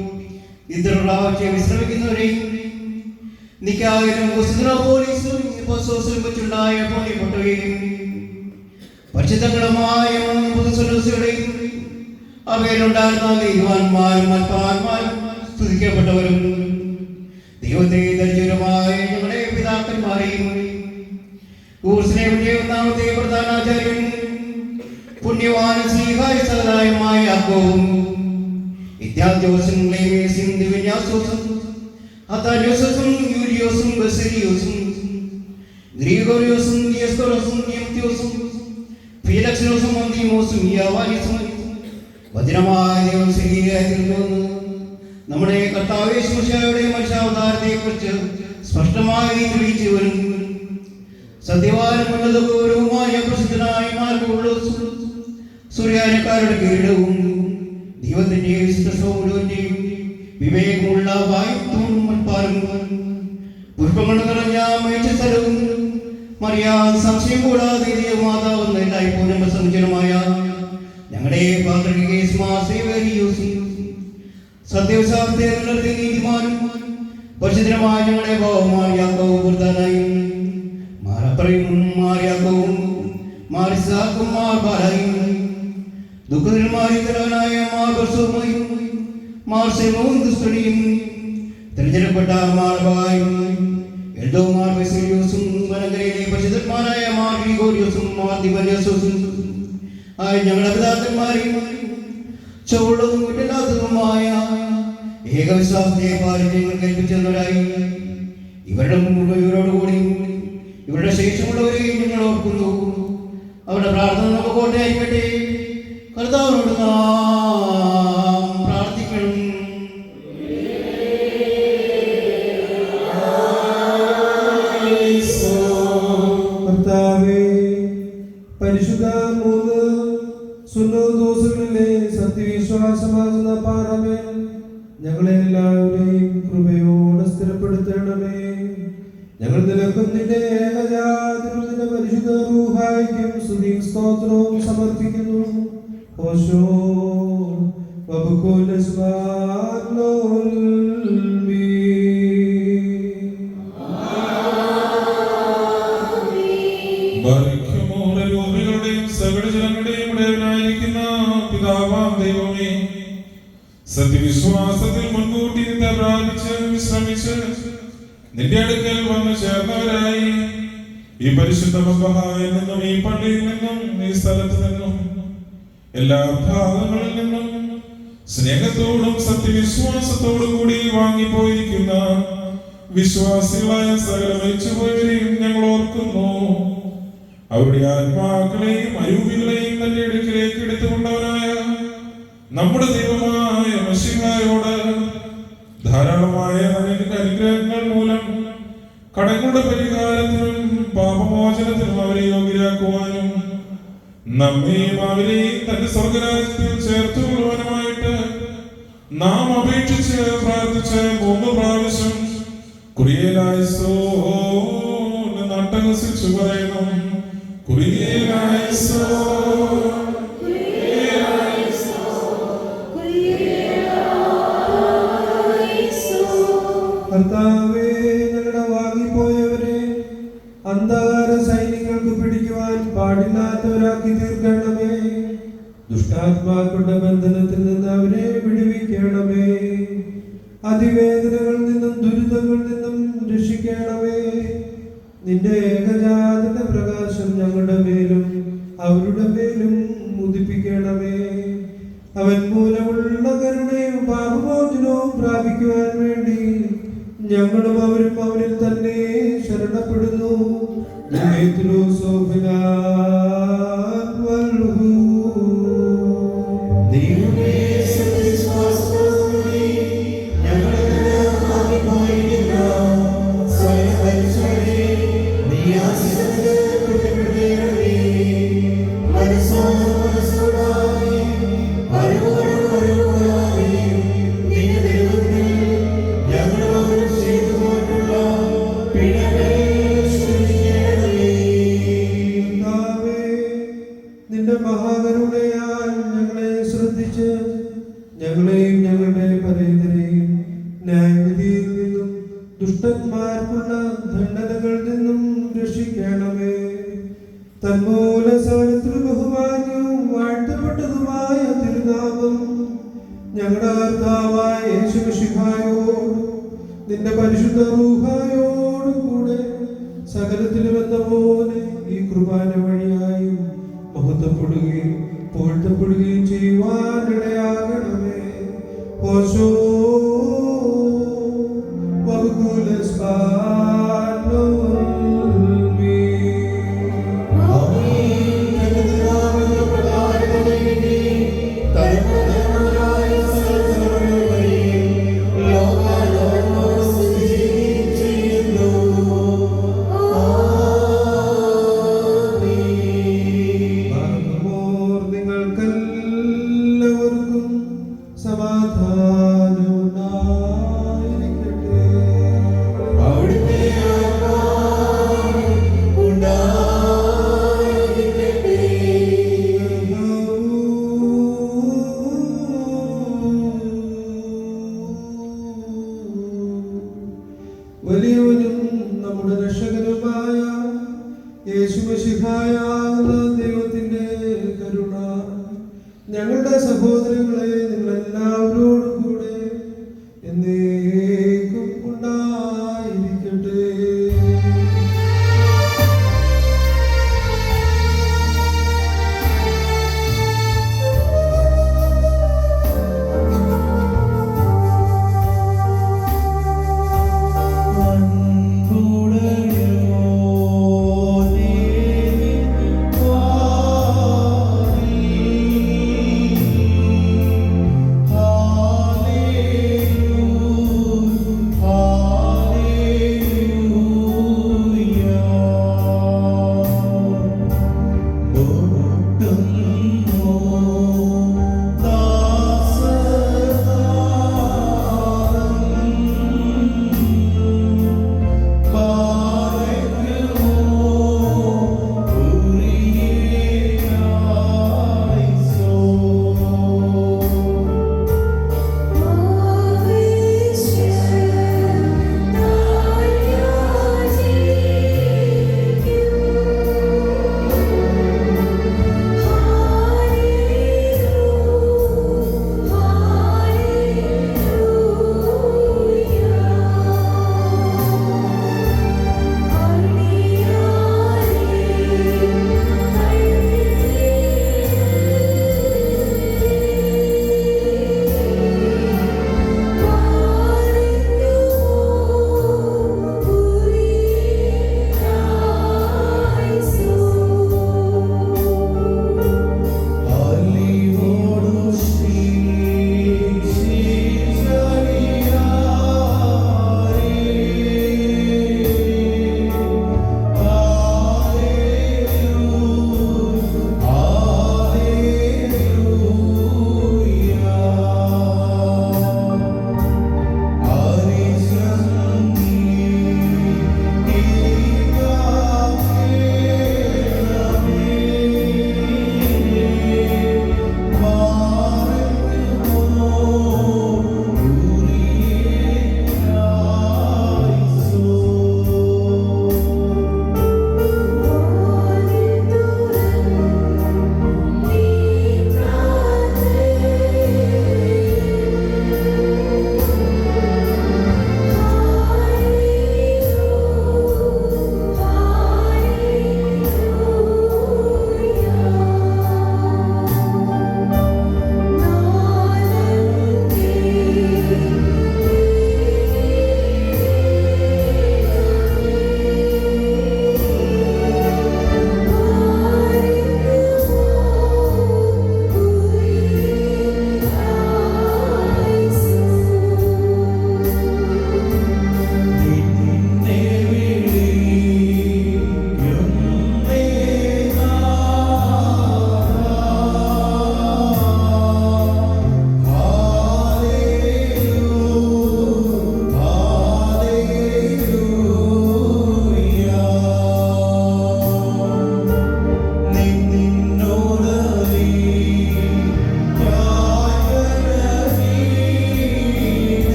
ഇത്ര പ്രാവശ്യം വിശ്രമിക്കുന്നവരെയും നിക്കായാലും പോലീസും വെച്ചുണ്ടായ പൊട്ടിപ്പൊട്ടുകയും പരിശുദ്ധങ്ങളുമായ പൊതുസന്യാസികളുടെയും അവയിലുണ്ടായിരുന്ന ദൈവവാന്മാരും മൽപ്പാന്മാരും സ്തുതിക്കപ്പെട്ടവരും ദൈവത്തെ ധരിച്ചവരുമായ ഞങ്ങളുടെ പിതാക്കന്മാരെയും ഊർസ്ലേമിന്റെ ഒന്നാമത്തെ പ്രധാനാചാര്യൻ പുണ്യവാൻ ശ്രീഹായ സഹതായമായ യാക്കോബും ഇത്യാദ്യോസും ലേവേസും ദിവന്യാസോസും അതാന്യോസും യൂരിയോസും ബസരിയോസും ഗ്രീഗോറിയോസും ദിയസ്കോറോസും തിമോത്തിയോസും ഫീലക്സിനോസും അന്തിമോസും യാവാനിസും വചനമായ ദൈവം ശരീരമായി തീർന്നുവെന്ന് നമ്മുടെ കർത്താവ് യേശുമിശിഹായുടെ മനുഷ്യാവതാരത്തെക്കുറിച്ച് സ്പഷ്ടമായി തെളിയിച്ചു വരുന്നു. സത്യവാനും ഉന്നത ഗൗരവമായ പ്രസിദ്ധനായ മാർഗമുള്ളോസും സൂര്യാനക്കാരുടെ കിരീടവും ദൈവത്തിന്റെ വിശുദ്ധ വിവേകമുള്ള വായുത്വം മൺപാലും പുഷ്പങ്ങൾ നിറഞ്ഞ മേച്ച സ്ഥലവും മറിയാൻ സംശയം കൂടാതെ ദൈവമാതാവെന്ന് എല്ലായ്പ്പോഴും പ്രസംഗിച്ചനുമായ ഞങ്ങളുടെ സത്യവിശ്വാസത്തെ നിലനിർത്തി നീതിമാനും പരിശുദ്ധമായ ഞങ്ങളുടെ ഭാവമായ യാക്കോബ് പ്രധാനായും മാറപ്പറയും മാറിയാക്കവും മാറിസാക്കും മാർബാലായും ദുഃഖനിർമാരിതരായ മാർബർസോമയും മാർസെമവും ദുസ്തണിയും തിരഞ്ഞെടുക്കപ്പെട്ട മാർബായും എൽദോ മാർബെസിലിയോസും വനകരയിലെ പരിശുദ്ധന്മാരായ മാർ ഗ്രിഗോറിയോസും മാർ ദിവന്യാസോസും ആയ ഞങ്ങളുടെ പിതാക്കന്മാരെയും ചുവടും കുറ്റമില്ലാത്തതുമായ ഏകവിശ്വാസത്തെ പാലിച്ച് ഞങ്ങൾ കൽപ്പിച്ചവരായി ഇവരുടെ ഇവരോടുകൂടിയും ഇവരുടെ ശേഷമുള്ളവരെയും ഞങ്ങൾ ഓർക്കുന്നു. അവരുടെ പ്രാർത്ഥന നമുക്ക് കോട്ടയായിരിക്കട്ടെ. കർത്താവിനോട് നാം പ്രാർത്ഥിക്കണം. കർത്താവേ, പരിശുദ്ധ മൂന്ന് സുന്നോദോസുകളിലെ സത്യവിശ്വാസമാകുന്ന പാറമേൽ ഞങ്ങളെല്ലാവരെയും കൃപയോടെ സ്ഥിരപ്പെടുത്തണമേ. ഞങ്ങൾ നിനക്കും നിന്റെ ഏകജാതനും നിന്റെ പരിശുദ്ധ റൂഹായിക്കും സ്തുതിയും സ്തോത്രവും സമർപ്പിക്കുന്നു. ഓശോ വബുക്കുൽ സ്വാലോൽ മീ. ഭൂമികളുടെയും സകല ജനങ്ങളുടെയും ഇടയവനായിരിക്കുന്ന പിതാവാം ദൈവമേ, സത്യവിശ്വാസത്തിൽ മുൻകൂട്ടി നിന്നെ പ്രാപിച്ച് വിശ്രമിച്ച് നിന്റെ അടുക്കൽ വന്നു ചേർന്നവരായി ഈ പരിശുദ്ധ മദ്ബഹായിൽ നിന്നും ഈ പള്ളിയിൽ നിന്നും ഈ സ്ഥലത്ത് നിന്നും എല്ലാ ഭാഗങ്ങളിൽ നിന്നും സ്നേഹത്തോടും സത്യവിശ്വാസത്തോടും കൂടി വാങ്ങിപ്പോയിരിക്കുന്ന വിശ്വാസികളായ സകല മരിച്ചുപോയവരെയും ഞങ്ങൾ ഓർക്കുന്നു. അവരുടെ ആത്മാക്കളെയും അരൂപികളെയും തന്റെ അടുക്കിലേക്ക് എടുത്തുകൊണ്ടവനായ നമ്മുടെ ദൈവമായ മിശിഹായോട് ധാരാളമായ അനുഗ്രഹങ്ങൾ മൂലം കടങ്ങളുടെ പരിഹാരത്തിനും പാപമോചനത്തിനും അവരെ യോഗ്യരാക്കുവാനും നമ്മെയും അവരെയും തന്റെ സ്വർഗരാജ്യത്തിൽ ചേർത്തുകൊള്ളുവാനുമായിട്ട് നാം അപേക്ഷിച്ച് പ്രാർത്ഥിച്ച് 3 പ്രാവശ്യം കുറിയലായിസോ നട്ടഹസിച്ചു പറയുന്നു. കുറിയലായിസോ കർത്താവേ, ഞങ്ങളുടെ വാങ്ങിപ്പോയവരെ അന്ധകാര സൈന്യങ്ങൾക്ക് പിടിക്കുവാൻ പാടില്ലാത്തവരാക്കി തീർക്കണമേ. ദുഷ്ടാത്മാക്കളുടെ ബന്ധനത്തിൽ നിന്ന് അവരെ വിടുവിക്കണമേ. അതിവേദനകളിൽ നിന്നും ദുരിതങ്ങളിൽ നിന്നും രക്ഷിക്കണമേ. നിന്റെ ഏകജാതന്റെ പ്രകാശം ഞങ്ങളുടെ മേലും അവരുടെ മേലും ഉദിപ്പിക്കണമേ. അവൻ മൂലമുള്ള കരുണയും പാപമോചനവും പ്രാപിക്കുവാൻ വേണ്ടി ഞങ്ങളും അവരും അവനിൽ തന്നെ ശരണപ്പെടുന്നു. നിന്റെ മഹാകരുണയാൽ ഞങ്ങളെ ശ്രദ്ധിച്ച് ഞങ്ങളെയും ഞങ്ങളുടെ പരേതരെയും ന്യായവിധിയിൽ നിന്നും ദുഷ്ടന്മാർക്കുള്ള ദണ്ഡനകളിൽ നിന്നും രക്ഷിക്കണമേ. തന്മൂല സകലത്തിൽ ബഹുമാന്യവും വാഴ്ത്തപ്പെട്ടതുമായ തിരുനാമം ഞങ്ങളുടെ കർത്താവായ യേശുമിശിഹായോട് നിന്റെ പരിശുദ്ധ റൂഹായോടും കൂടെ സകലത്തിലും എന്ന പോലെ ഈ കുർബാന വഴിയായും മഹത്വപ്പെടുകയും പോഴ്ത്തപ്പെടുകയും ചെയ്യുവാനിടയാകണമേ. ഓശോ നിങ്ങൾക്കെല്ലാവർക്കും സമാധാനം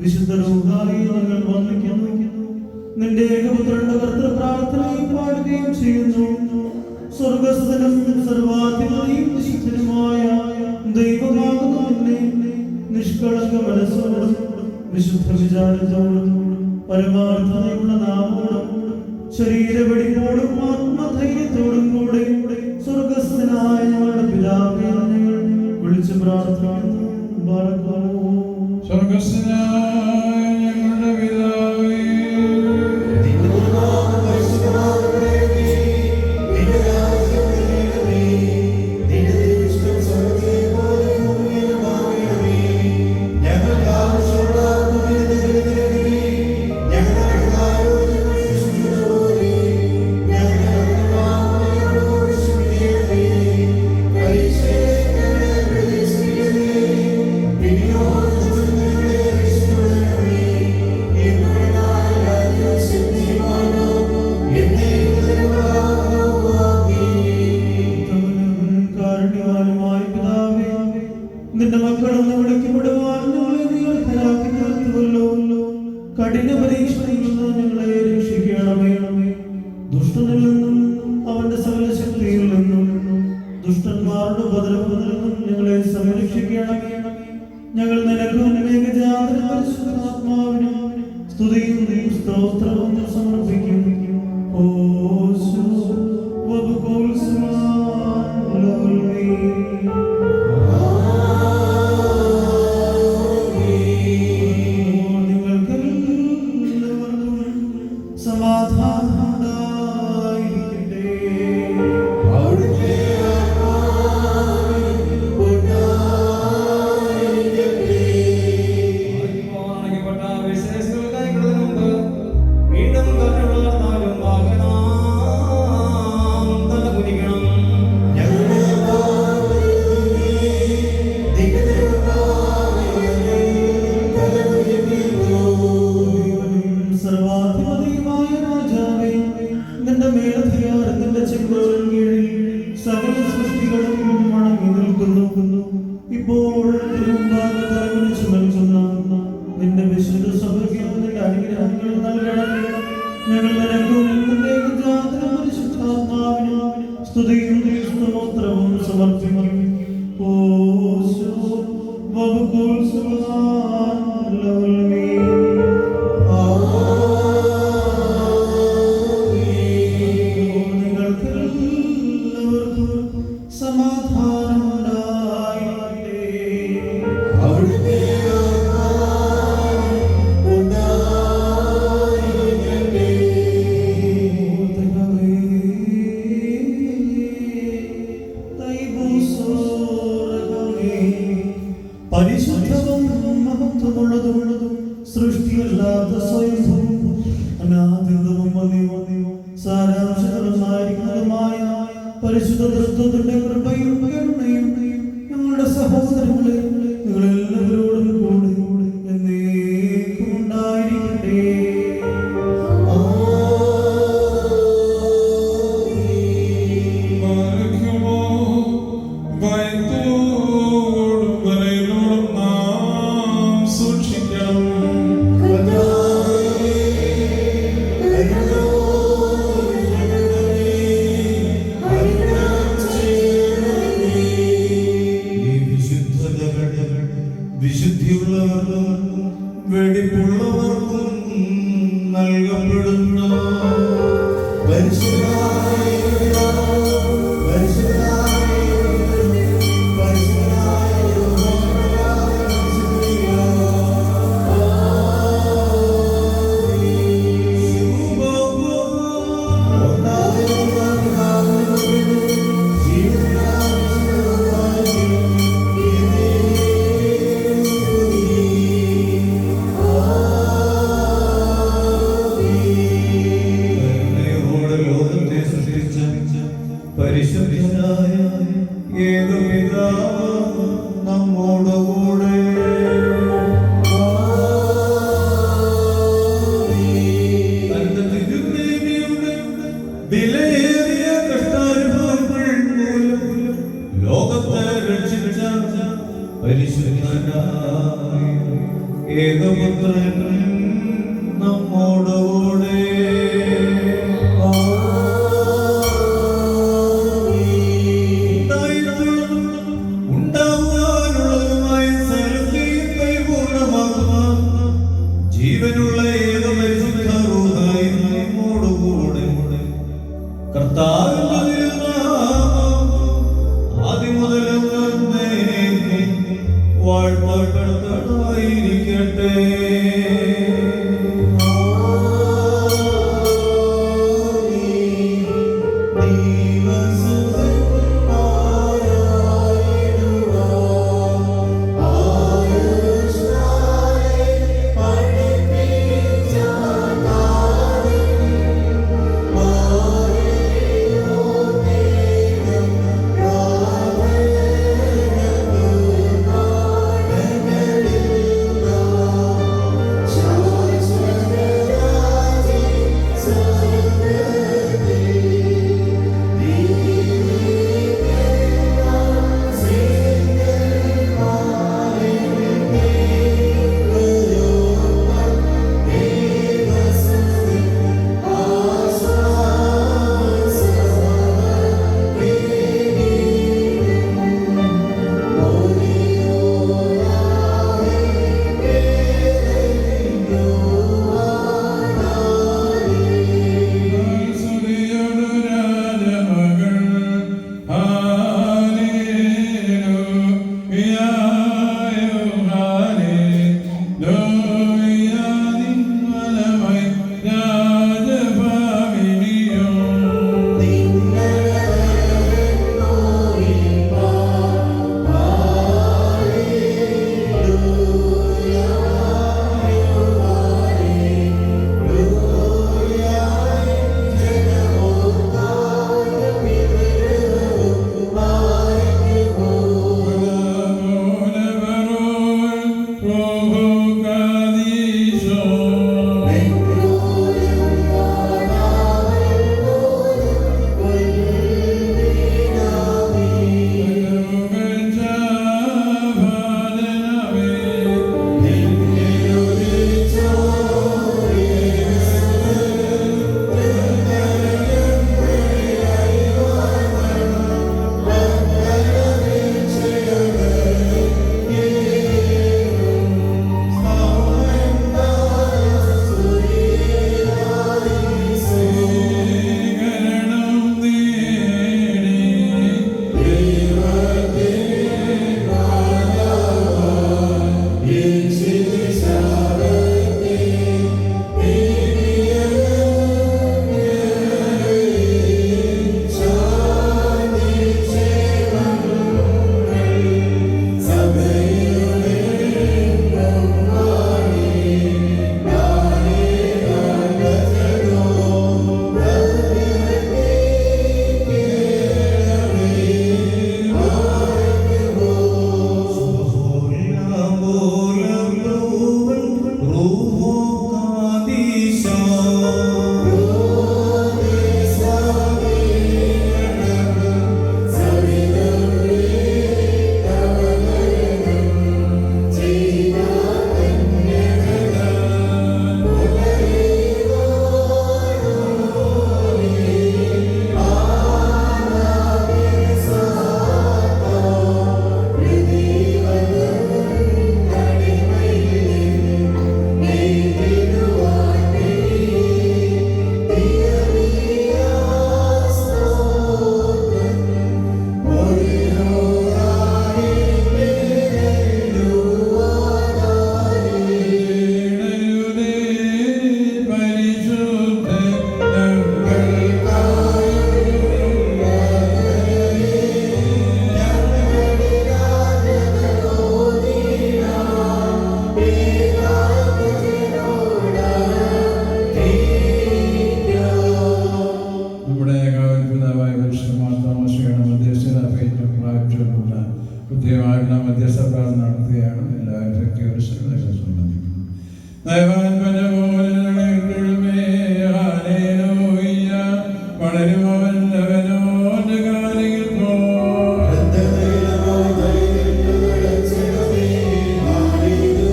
വിശുദ്ധ റൂഹായെ ഞങ്ങൾ വന്ദിക്കുന്നു. നിന്റെ ഏകപുത്രന്റെ കർത്തൃ പ്രാർത്ഥനയും പാടുകയും ചെയ്യുന്നു. സ്വർഗസ്ഥനും സർവാധിപതിയും വിശുദ്ധനുമായ ദൈവമാകുന്നു നിന്നെ നിഷ്കളങ്ക മനസ്സോടും വിശുദ്ധ വിചാരത്തോടും പരമാർത്ഥതയുള്ള നാമോടും ശരീരവെടിപ്പോടും ആത്മധൈര്യത്തോടും കൂടെ സ്വർഗസ്ഥനായ ഞങ്ങളുടെ പിതാവേ ഞങ്ങൾ വിളിച്ചു പ്രാർത്ഥിക്കുന്നു. സ്വർഗസ്ഥനായ ഞങ്ങളുടെ പിതാവേ, നിന്റെ മക്കളൊന്ന് വിളിക്കപ്പെടുവാൻ ഞങ്ങളെ നീ അർഹരാക്കി തീർത്തുവല്ലോ. കഠിന പരീക്ഷയിൽ നിന്ന് ഞങ്ങളെ രക്ഷിക്കണമേ. ദുഷ്ടനിൽ നിന്നും അവന്റെ സകല ശക്തിയിൽ നിന്നും ദുഷ്ടന്മാരുടെ ഉപദ്രവത്തിൽ നിന്നും ഞങ്ങളെ സംരക്ഷിക്കണമേ. ഞങ്ങൾ നിനക്കും ഏകജാതനും പരിശുദ്ധാത്മാവിനും സ്തുതിയും സ്തോത്രവും സമർപ്പിക്കും. ഓശോ വബുകുൽ സകല സൃഷ്ടികളും മടങ്ങി നിൽക്കുന്നു. ഇപ്പോൾ തലകുനിച്ചു നിൽക്കുന്ന നിന്റെ വിശുദ്ധ സഭയ്ക്ക് നിന്റെ അനുഗ്രഹങ്ങൾ നൽകണമേ. ഞങ്ങൾ നിനക്കും നിന്റെ ഏകജാതനും പരിശുദ്ധാത്മാവിനും സ്തുതിയും സ്തോത്രവും സമർപ്പിക്കും. ഓശോ വബുകുൽ പരിശുദ്ധവും മഹത്വമുള്ളതും സൃഷ്ടിയല്ലാത്ത സ്വയംഭൂ അനാദ്യവും സാരാംശങ്ങളുമായിരിക്കുന്നതുമായ പരിശുദ്ധ തത്വത്തിന്റെ കൃപയും കരുണയും ഞങ്ങളുടെ സഹോദരങ്ങളെ നിങ്ങളെല്ലാവരോടും കൂടെ എന്നേക്കും ഉണ്ടായിരിക്കട്ടെ. വിശുദ്ധിയുള്ളവർക്കും വെടിപ്പുള്ളവർക്കും നൽകപ്പെടുന്ന ലോകത്തെ ദൈവപുത്രൻ നമ്മോടുകൂടെ ഉണ്ടാവാനുള്ളതുമായ സകലത്തെയും പരിപൂർണ്ണമാക്കുന്ന ജീവനുള്ള ഏകപരിശുദ്ധരൂഹായി നമ്മോടുകൂടെ കർത്താവിന്റെ തിരുനാമം ആദിമുതലും എന്നേക്കും വാഴ്ത്തപ്പെട്ടതായിരിക്കട്ടെ.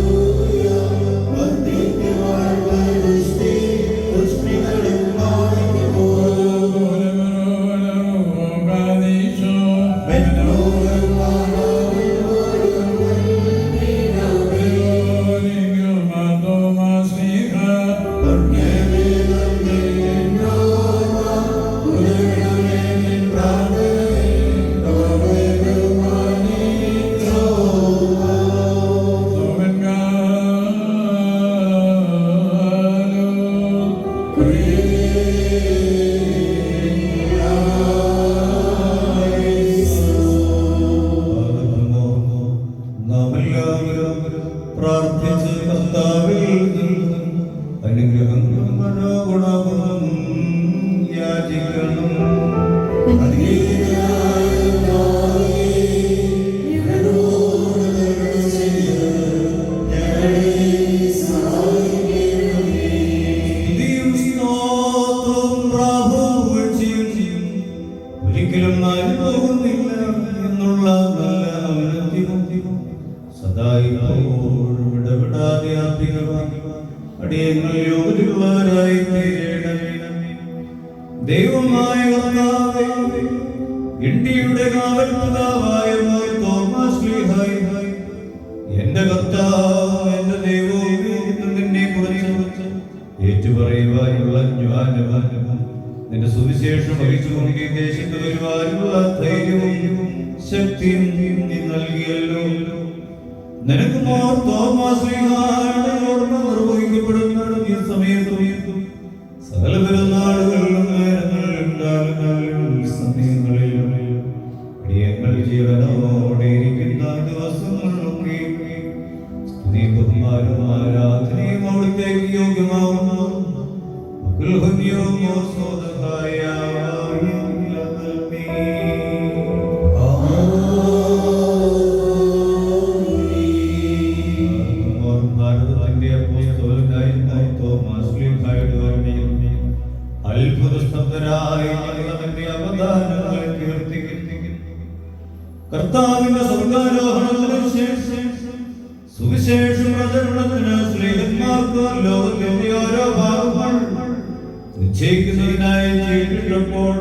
Hallelujah. അടിയങ്ങൾ യോഗ്യതയുള്ളവരായി തീരണമേ. ദൈവമായ കർത്താവേ, ഇന്ത്യയുടെ കാവൽ പിതാവായ തോമസ് ശ്ലീഹായി, എന്റെ കർത്താവ്, എന്റെ ദൈവവും നിന്നെ കുറിച്ച് ഏറ്റുപറയുവാനുള്ള ജ്ഞാനവും നിന്റെ സുവിശേഷം വഹിച്ചുകൊണ്ട് ഈ ദേശത്ത് വരുവാനുള്ള ധൈര്യവും ശക്തിയും നീ നൽകിയല്ലോ. നിനക്ക് തോമസ് ശ്ലീഹായുടെ ഓർമ്മ നിർവഹിക്കപ്പെടുന്ന ഈ സമയത്തും സകല പെരുന്നാളുകളിലും സമയങ്ങളിലും അടിയങ്ങൾ ജീവനോടെ ഇരിക്കുന്ന ദിവസങ്ങളിലൊക്കെ സ്തുതിയും ബഹുമാനവും ആരാധനയും അവിടുത്തേക്ക് യോഗ്യമാവുന്നു. ഭാരതത്തിന്റെ അപ്പോസ്തലനായ തോമസ് ശ്ലീഹായുടെ ഓർമ്മയിൽ അത്ഭുതസ്തബ്ധരായ ഞങ്ങളുടെ അവദാനങ്ങളെ കീർത്തിക്കുന്നു. കർത്താവിന്റെ സ്വർഗ്ഗാരോഹണത്തിന് ശേഷം സുവിശേഷം പ്രചരണത്തിന് ശ്രീഹന്മാർക്ക് ലോകത്തിന്റെ ഓരോ ഭാഗങ്ങൾ നിശ്ചയിക്കുന്നതിനായി ചെയ്തിട്ടപ്പോൾ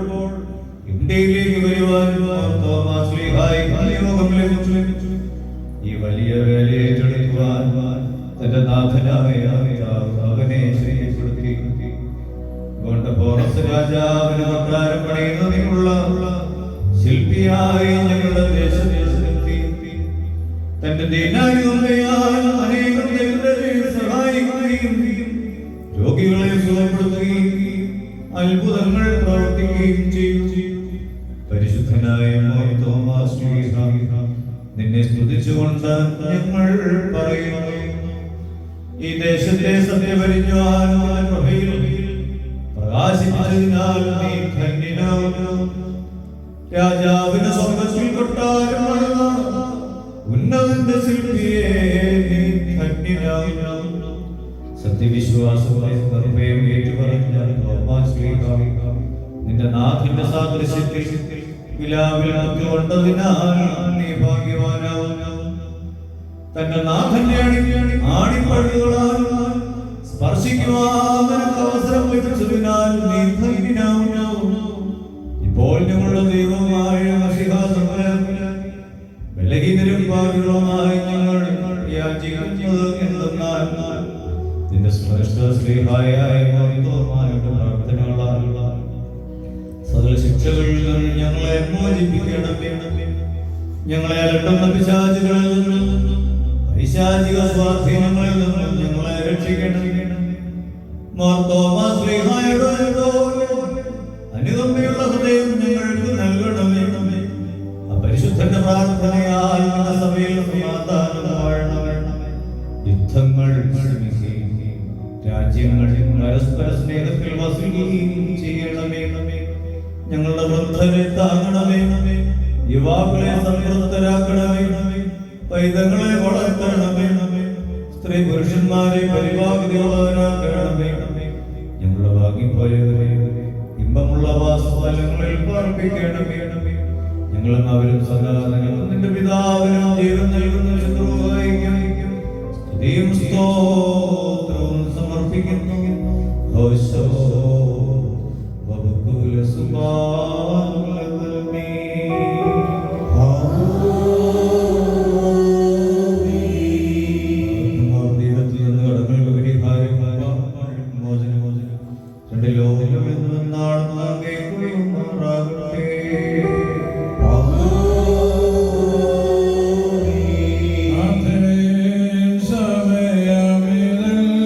ഇന്ത്യയിലേക്ക് വരുവാൻ തോമസ് ശ്ലീഹായി നിയോഗം ലഭിച്ചു. ഈ വലിയ വേല ഏറ്റെടുക്കുവാൻ തന്റെ നാഥനായ അവനെ ശരീരപ്പെടുത്തി ബോണസ് രാജാവിന് കൊട്ടാരം പണിയുന്നതിനുള്ള ശില്പിയായി ഞങ്ങളുടെ ദേശദേശത്തെത്തി. തന്റെ ദീനായുധയാൽ അനേകം സഹായിക്കുകയും രോഗികളെ സുഖപ്പെടുത്തുകയും അത്ഭുതങ്ങൾ പ്രവർത്തിക്കുകയും ചെയ്യും. പരിശുദ്ധനായ തോമസ് ശ്ലീഹാ, നിന്നെ സ്തുതിച്ചുകൊണ്ട് ഞങ്ങൾ പറയുന്നു. ഈ ദേശത്തെ സത്യപരിജ്ഞാനത്തിൽ പ്രകാശിച്ചതിനാൽ നീ ധന്യനാവുന്നു. രാജാവിന് സ്വർഗ്ഗത്തിൽ കൊട്ടാരമുള്ള ഉന്നതന്റെ ശില്പിയെ നീ ധന്യനാവുന്നു. സത്യവിശ്വാസവും കൃപയും ഏറ്റുപറഞ്ഞ തോമസ് ശ്ലീഹാ, നിന്റെ നാഥന്റെ സാദൃശ്യത്തിൽ വിലാവിൽ കൊണ്ടതിനാൽ നീ ഭാഗ്യവാനാവുന്നു. തന്റെ നാഥന്റെ ആണിപ്പഴുകളാൽ സ്പർശിക്കുവാൻ അവസരം ലഭിച്ചതിനാൽ നീ ധന്യനാവുന്നു. ഇപ്പോൾ ഞങ്ങളുടെ ദൈവമായ ബലഹീനരും ഭാഗ്യങ്ങളുമായി ഞങ്ങൾ യാചിക്കുന്നത് എന്തെന്നാൽ നിന്റെ ശ്ലീഹായ പ്രാർത്ഥനകളാൽ സകല ശിക്ഷകളിൽ നിന്ന് ഞങ്ങളെ മോചിപ്പിക്കണമേ. ഞങ്ങളെ അലട്ടുന്ന പിശാചുകളിൽ നിന്നും പൈശാചിക സ്വാധീനങ്ങളിൽ നിന്നും ഞങ്ങളെ രക്ഷിക്കണമേ. തോമസ് ശ്ലീഹായുടെ അനുകമ്പയുള്ള ഹൃദയം ഞങ്ങൾക്ക് നൽകണമേ. പരിശുദ്ധന്റെ പ്രാർത്ഥനയാൽ സഭയിൽ സമാധാനം വാഴണമേ. യുദ്ധങ്ങൾ രാജ്യങ്ങൾ പരസ്പര സ്നേഹത്തിൽ വസിക്കുകയും ചെയ്യണമേ. ഞങ്ങളുടെ വൃദ്ധരെ താങ്ങണമേ. യുവാക്കളെ സംതൃപ്തരാക്കണമേ. പൈതങ്ങളെ വളർത്തണമേ. സ്ത്രീ പുരുഷന്മാരെ പരിഭാഗിതയുള്ളവരാക്കണമേ. ഞങ്ങളുടെ ഭാഗ്യം പോയവരെ ഇമ്പമുള്ള വാസസ്ഥലങ്ങളിൽ പാർപ്പിക്കണമേ. ഞങ്ങളും അവരും സദാ നിന്റെ പിതാവിനും ജീവൻ നൽകുന്ന ശത്രുവായിരിക്കും. സ്തുതിയും സ്തോത്രവും സമർപ്പിക്കുന്നു. സമയമിതൽ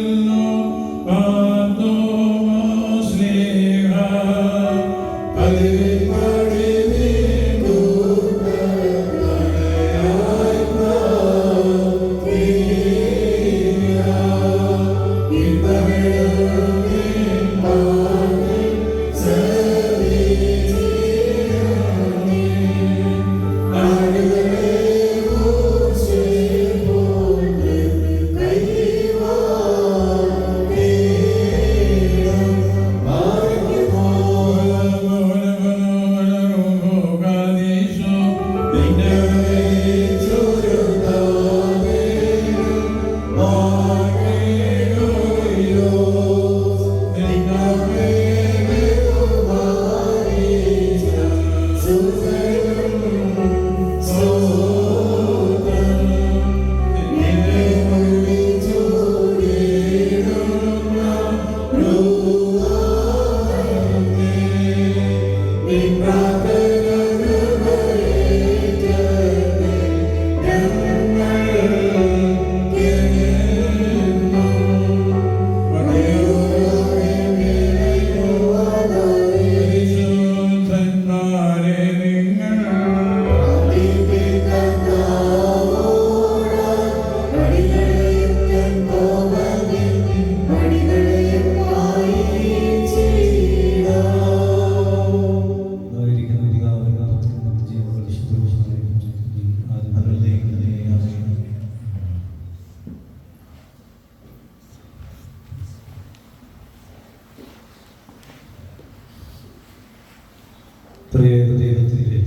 ത്രിയേക ദൈവത്തിൻ്റെ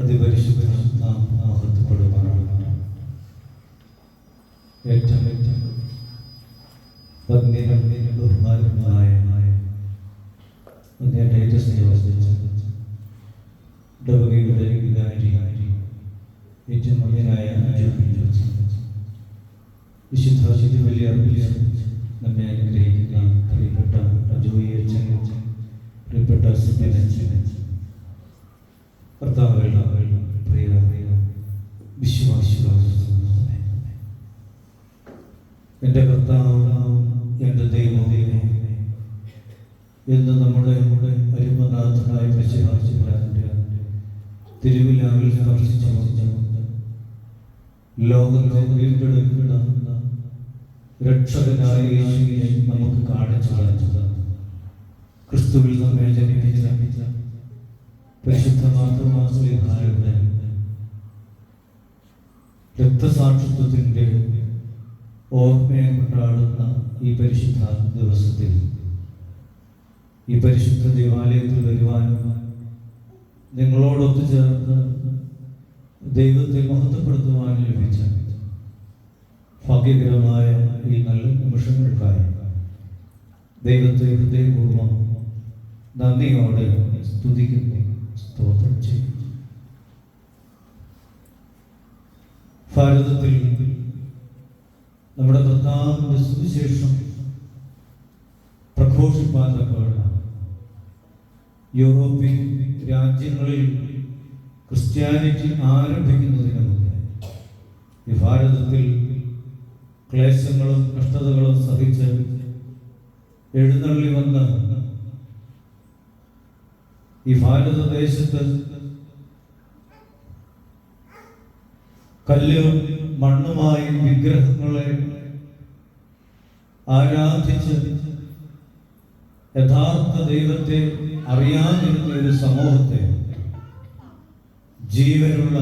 അതിപരിശുദ്ധ നാം മഹത്വപ്പെടുമാറാണ്. ഏറ്റവും ബഹുമാനമായ ഡബകയുടെ വികാരി ഏറ്റവും മകനായ വിശുദ്ധ വലിയ നമ്മെ അനുഗ്രഹിക്കുന്ന പ്രിയപ്പെട്ട ജോയി അച്ഛൻ, പ്രിയപ്പെട്ട കർത്താവുകളുടെ പ്രിയ വിശ്വാസികളെ, എൻ്റെ കർത്താവ് എൻ്റെ ദൈവമേ എന്ന് നമ്മുടെ അരുമനാഥനായ പരിശുദ്ധാത്മാവിന്റെ തിരുവിലാവിൽ സ്പർശിച്ച ലോകത്തെ വീണ്ടെടുക്കുന്ന രക്ഷകനായ യേശുവിനെ നമുക്ക് കാണിച്ചു ക്രിസ്തുവിൽ നമ്മെ ജനിപ്പിച്ച പരിശുദ്ധ മാതൃമാസുലിഹായുടെ രക്തസാക്ഷിത്വത്തിൻ്റെ ഓർമ്മയെ കൊണ്ടാടുന്ന ഈ പരിശുദ്ധ ദിവസത്തിൽ ഈ പരിശുദ്ധ ദേവാലയത്തിൽ വരുവാനും നിങ്ങളോടൊത്തു ചേർന്ന് ദൈവത്തെ മഹത്വപ്പെടുത്തുവാനും ലഭിച്ച ഭാഗ്യകരമായ ഈ നല്ല നിമിഷങ്ങൾക്കായി ദൈവത്തെ ഹൃദയപൂർവ്വം നന്ദിയോടെ സ്തുതിക്കുന്നു, സ്തോത്രം ചെയ്യുന്നു. ഭാരതത്തിൽ നമ്മുടെ കർത്താവിൻ്റെ സുവിശേഷം പ്രഘോഷിപ്പാൻ തക്കവണ്ണം യൂറോപ്യൻ രാജ്യങ്ങളിൽ ക്രിസ്ത്യാനിറ്റി ആരംഭിക്കുന്നതിന് മുമ്പ് ഈ ഭാരതത്തിൽ ക്ലേശങ്ങളും കഷ്ടതകളും സഹിച്ച് എഴുന്നള്ളി വന്ന ഈ ഭാരതദേശത്ത് കല്ലും മണ്ണുമായി വിഗ്രഹങ്ങളെ ആരാധിച്ച് യഥാർത്ഥ ദൈവത്തെ അറിയാതിരുന്ന ഒരു സമൂഹത്തെ ജീവനുള്ള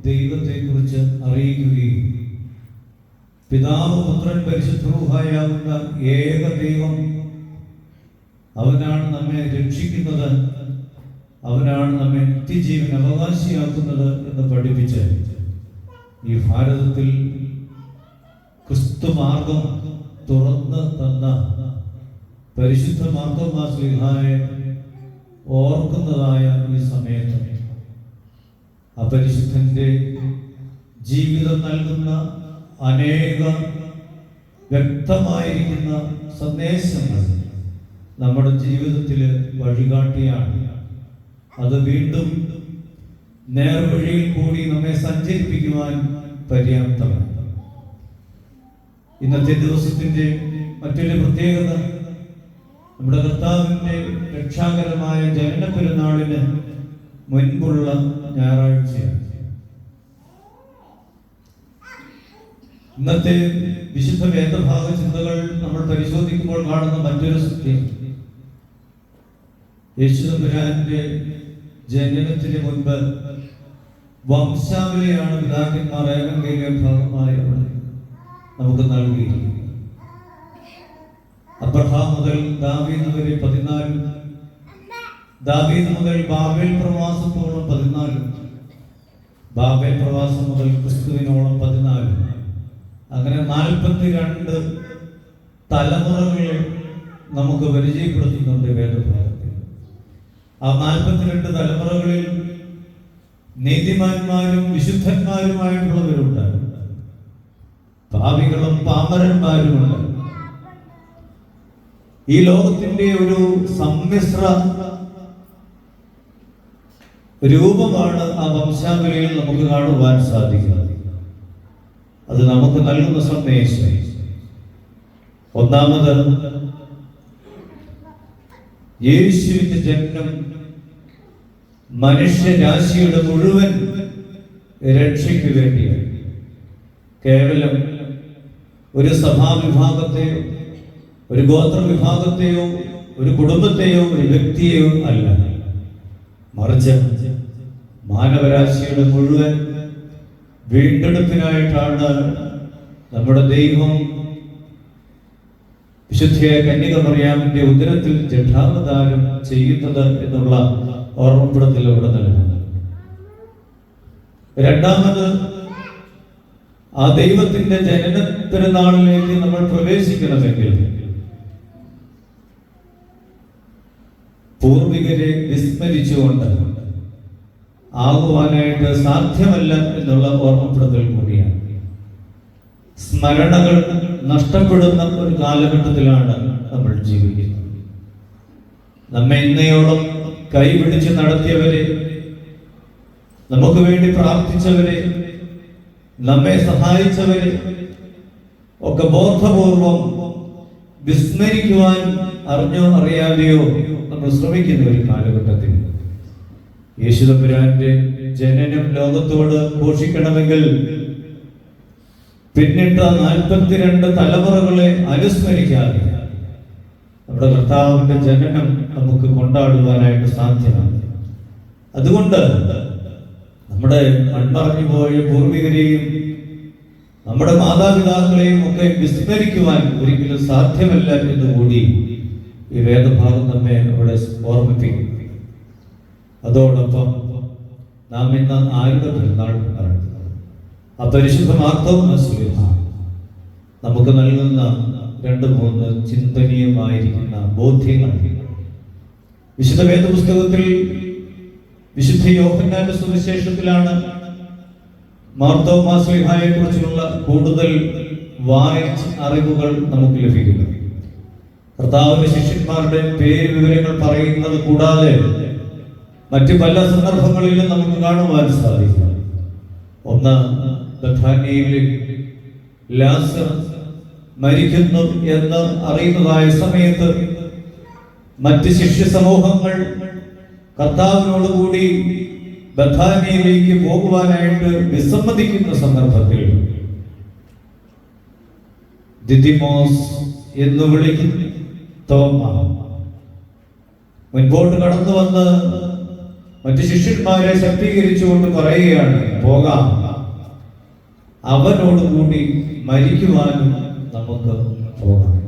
ദൈവത്തെക്കുറിച്ച് അറിയിക്കുകയും പിതാവ് പുത്രൻ പരിശുദ്ധ റൂഹായാവുന്ന ഏക ദൈവം അവനാണ് നമ്മെ രക്ഷിക്കുന്നത്, അവനാണ് നമ്മെ നിത്യജീവൻ അവകാശിയാക്കുന്നത് എന്ന് പഠിപ്പിച്ച് ഈ ഭാരതത്തിൽ ക്രിസ്തു മാർഗം തുറന്ന് തന്ന പരിശുദ്ധ മാർത്തോമാശ്ലീഹായെ ഓർക്കുന്നതായ ഈ സമയത്ത് അപരിശുദ്ധന്റെ ജീവിതം നൽകുന്ന അനേക വ്യക്തമായിരിക്കുന്ന സന്ദേശങ്ങൾ നമ്മുടെ ജീവിതത്തിൽ വഴികാട്ടിയാണ്. അത് വീണ്ടും നേർവഴിയിൽ കൂടി നമ്മെ സഞ്ചരിപ്പിക്കുവാൻ പര്യാപ്തമാണ്. ഇന്നത്തെ ദിവസത്തിൻ്റെ മറ്റൊരു പ്രത്യേകത നമ്മുടെ കർത്താവിൻ്റെ രക്ഷാകരമായ ജനന പെരുന്നാളിന് മുൻപുള്ള ഞായറാഴ്ചയാണ്. ഇന്നത്തെ വിശുദ്ധ വേദഭാഗ ചിന്തകൾ നമ്മൾ പരിശോധിക്കുമ്പോൾ കാണുന്ന മറ്റൊരു സത്യം, യേശുദമ്പുരാന്റെ ജനനത്തിന് മുൻപ് വംശാവലിയാണ് പിതാക്കന്മാർ ഏവങ്കേലിയ ഭാഗമായി നമുക്ക് നൽകിയിരിക്കുന്നത്. അബ്രഹാം മുതൽ ദാവീദ് വരെ 14, ദാവീദ് മുതൽ ബാബേൽ പ്രവാസത്തോളം 14, ബാബേൽ പ്രവാസം മുതൽ ക്രിസ്തുവിനോളം 14, അങ്ങനെ 42 തലമുറകളെ നമുക്ക് പരിചയപ്പെടുത്തുന്നുണ്ട് വേദഭാഗത്തിൽ. ആ 42 തലമുറകളിൽ നീതിമാന്മാരും വിശുദ്ധന്മാരുമായിട്ടുള്ളവരുണ്ട്, പാപികളും പാമരന്മാരുമുണ്ട്. ഈ ലോകത്തിന്റെ ഒരു സമ്മിശ്ര രൂപമാണ് ആ വംശാവലിയിൽ നമുക്ക് കാണുവാൻ സാധിക്കുന്നത്. അത് നമുക്ക് നൽകുന്ന സന്ദേശം, ഒന്നാമത് യേശുവിന്റെ ജനനം മനുഷ്യരാശിയുടെ മുഴുവൻ രക്ഷയ്ക്ക് വേണ്ടിയാണ്. കേവലം ഒരു സഭാവിഭാഗത്തെയോ ഒരു ഗോത്രവിഭാഗത്തെയോ ഒരു കുടുംബത്തെയോ ഒരു വ്യക്തിയെയോ അല്ല, മറിച്ച് മാനവരാശിയുടെ മുഴുവൻ വീണ്ടെടുപ്പിനായിട്ടാണ് നമ്മുടെ ദൈവം വിശുദ്ധയായ കന്യക മറിയാമിന്റെ ഉദരത്തിൽ ജഡാവതാരം ചെയ്യുന്നത് എന്നുള്ള ഓർമ്മപ്പെടുത്തലൂടെ നൽകുന്നത്. രണ്ടാമത്, ആ ദൈവത്തിന്റെ ജനന പെരുന്നാളിലേക്ക് നമ്മൾ പ്രവേശിക്കണമെങ്കിൽ പൂർവികരെ വിസ്മരിച്ചുകൊണ്ട് ആകുവാനായിട്ട് സാധ്യമല്ല എന്നുള്ള ഓർമ്മപ്പെടുത്തൽ കൂടിയാണ്. സ്മരണകൾ നഷ്ടപ്പെടുന്ന ഒരു കാലഘട്ടത്തിലാണ് നമ്മൾ ജീവിക്കുന്നത്. നമ്മെ ഇന്നയോളം കൈപിടിച്ച് നടത്തിയവരെ, നമുക്ക് വേണ്ടി പ്രാർത്ഥിച്ചവരെ, നമ്മെ സഹായിച്ചവരെ ഒക്കെ ബോധപൂർവം വിസ്മരിക്കുവാൻ അറിഞ്ഞോ അറിയാതെയോ നമ്മൾ ശ്രമിക്കുന്ന ഒരു കാലഘട്ടത്തിൽ യേശുദമ്പുരാന്റെ ജനനം ലോകത്തോട് ഘോഷിക്കണമെങ്കിൽ പിന്നിട്ട 42 തലമുറകളെ അനുസ്മരിക്കാതെ നമ്മുടെ കർത്താവിന്റെ ജനനം നമുക്ക് കൊണ്ടാടുവാനായിട്ട് സാധ്യമാണ്. അതുകൊണ്ട് നമ്മുടെ മൺമറഞ്ഞു പോയ പൂർവികരെയും നമ്മുടെ മാതാപിതാക്കളെയും ഒക്കെ വിസ്മരിക്കുവാൻ ഒരിക്കലും സാധ്യമല്ല എന്നുകൂടി ഈ വേദഭാഗം നമ്മെ അവിടെ ഓർമ്മിപ്പിക്കും. അതോടൊപ്പം നാം ഇന്ന് ആരുടെ പെരുന്നാൾ നടത്തുന്നത്? ആ പരിശുദ്ധ മാർത്തോമാശ്ലീഹ നമുക്ക് നൽകുന്ന 2-3 ചിന്തനീയമായിരിക്കുന്ന ബോധ്യങ്ങൾ. വിശുദ്ധ വേദപുസ്തകത്തിൽ വിശുദ്ധ യോഹന്നാന്റെ സുവിശേഷത്തിലാണ് മാർത്തോമാശ്ലീഹയെ കുറിച്ചുള്ള കൂടുതൽ വായിച്ച അറിവുകൾ നമുക്ക് ലഭിക്കുന്നത്. കർത്താവിന്റെ ശിഷ്യന്മാരുടെ പേര് വിവരങ്ങൾ പറയുന്നത് കൂടാതെ മറ്റു പല സന്ദർഭങ്ങളിലും നമുക്ക് കാണുവാൻ സാധിക്കും. ഒന്ന്, ബഥാന്യയിൽ ലാസർ മരിക്കുന്നു എന്ന് അറിയുന്നതായ സമയത്ത് മറ്റ് ശിഷ്യ സമൂഹങ്ങൾ കർത്താവിനോടുകൂടി ബഥാന്യയിലേക്ക് പോകുവാനായിട്ട് വിസമ്മതിക്കുന്ന സന്ദർഭത്തിൽ ദിദിമോസ് എന്ന് വിളിക്കുന്ന തോമ മുൻപോട്ട് കടന്നു വന്ന് മറ്റു ശിഷ്യന്മാരെ ശക്തീകരിച്ചുകൊണ്ട് പറയുകയാണ്, പോകാം, അവനോടുകൂടി മരിക്കുവാനും നമുക്ക് പോകാം.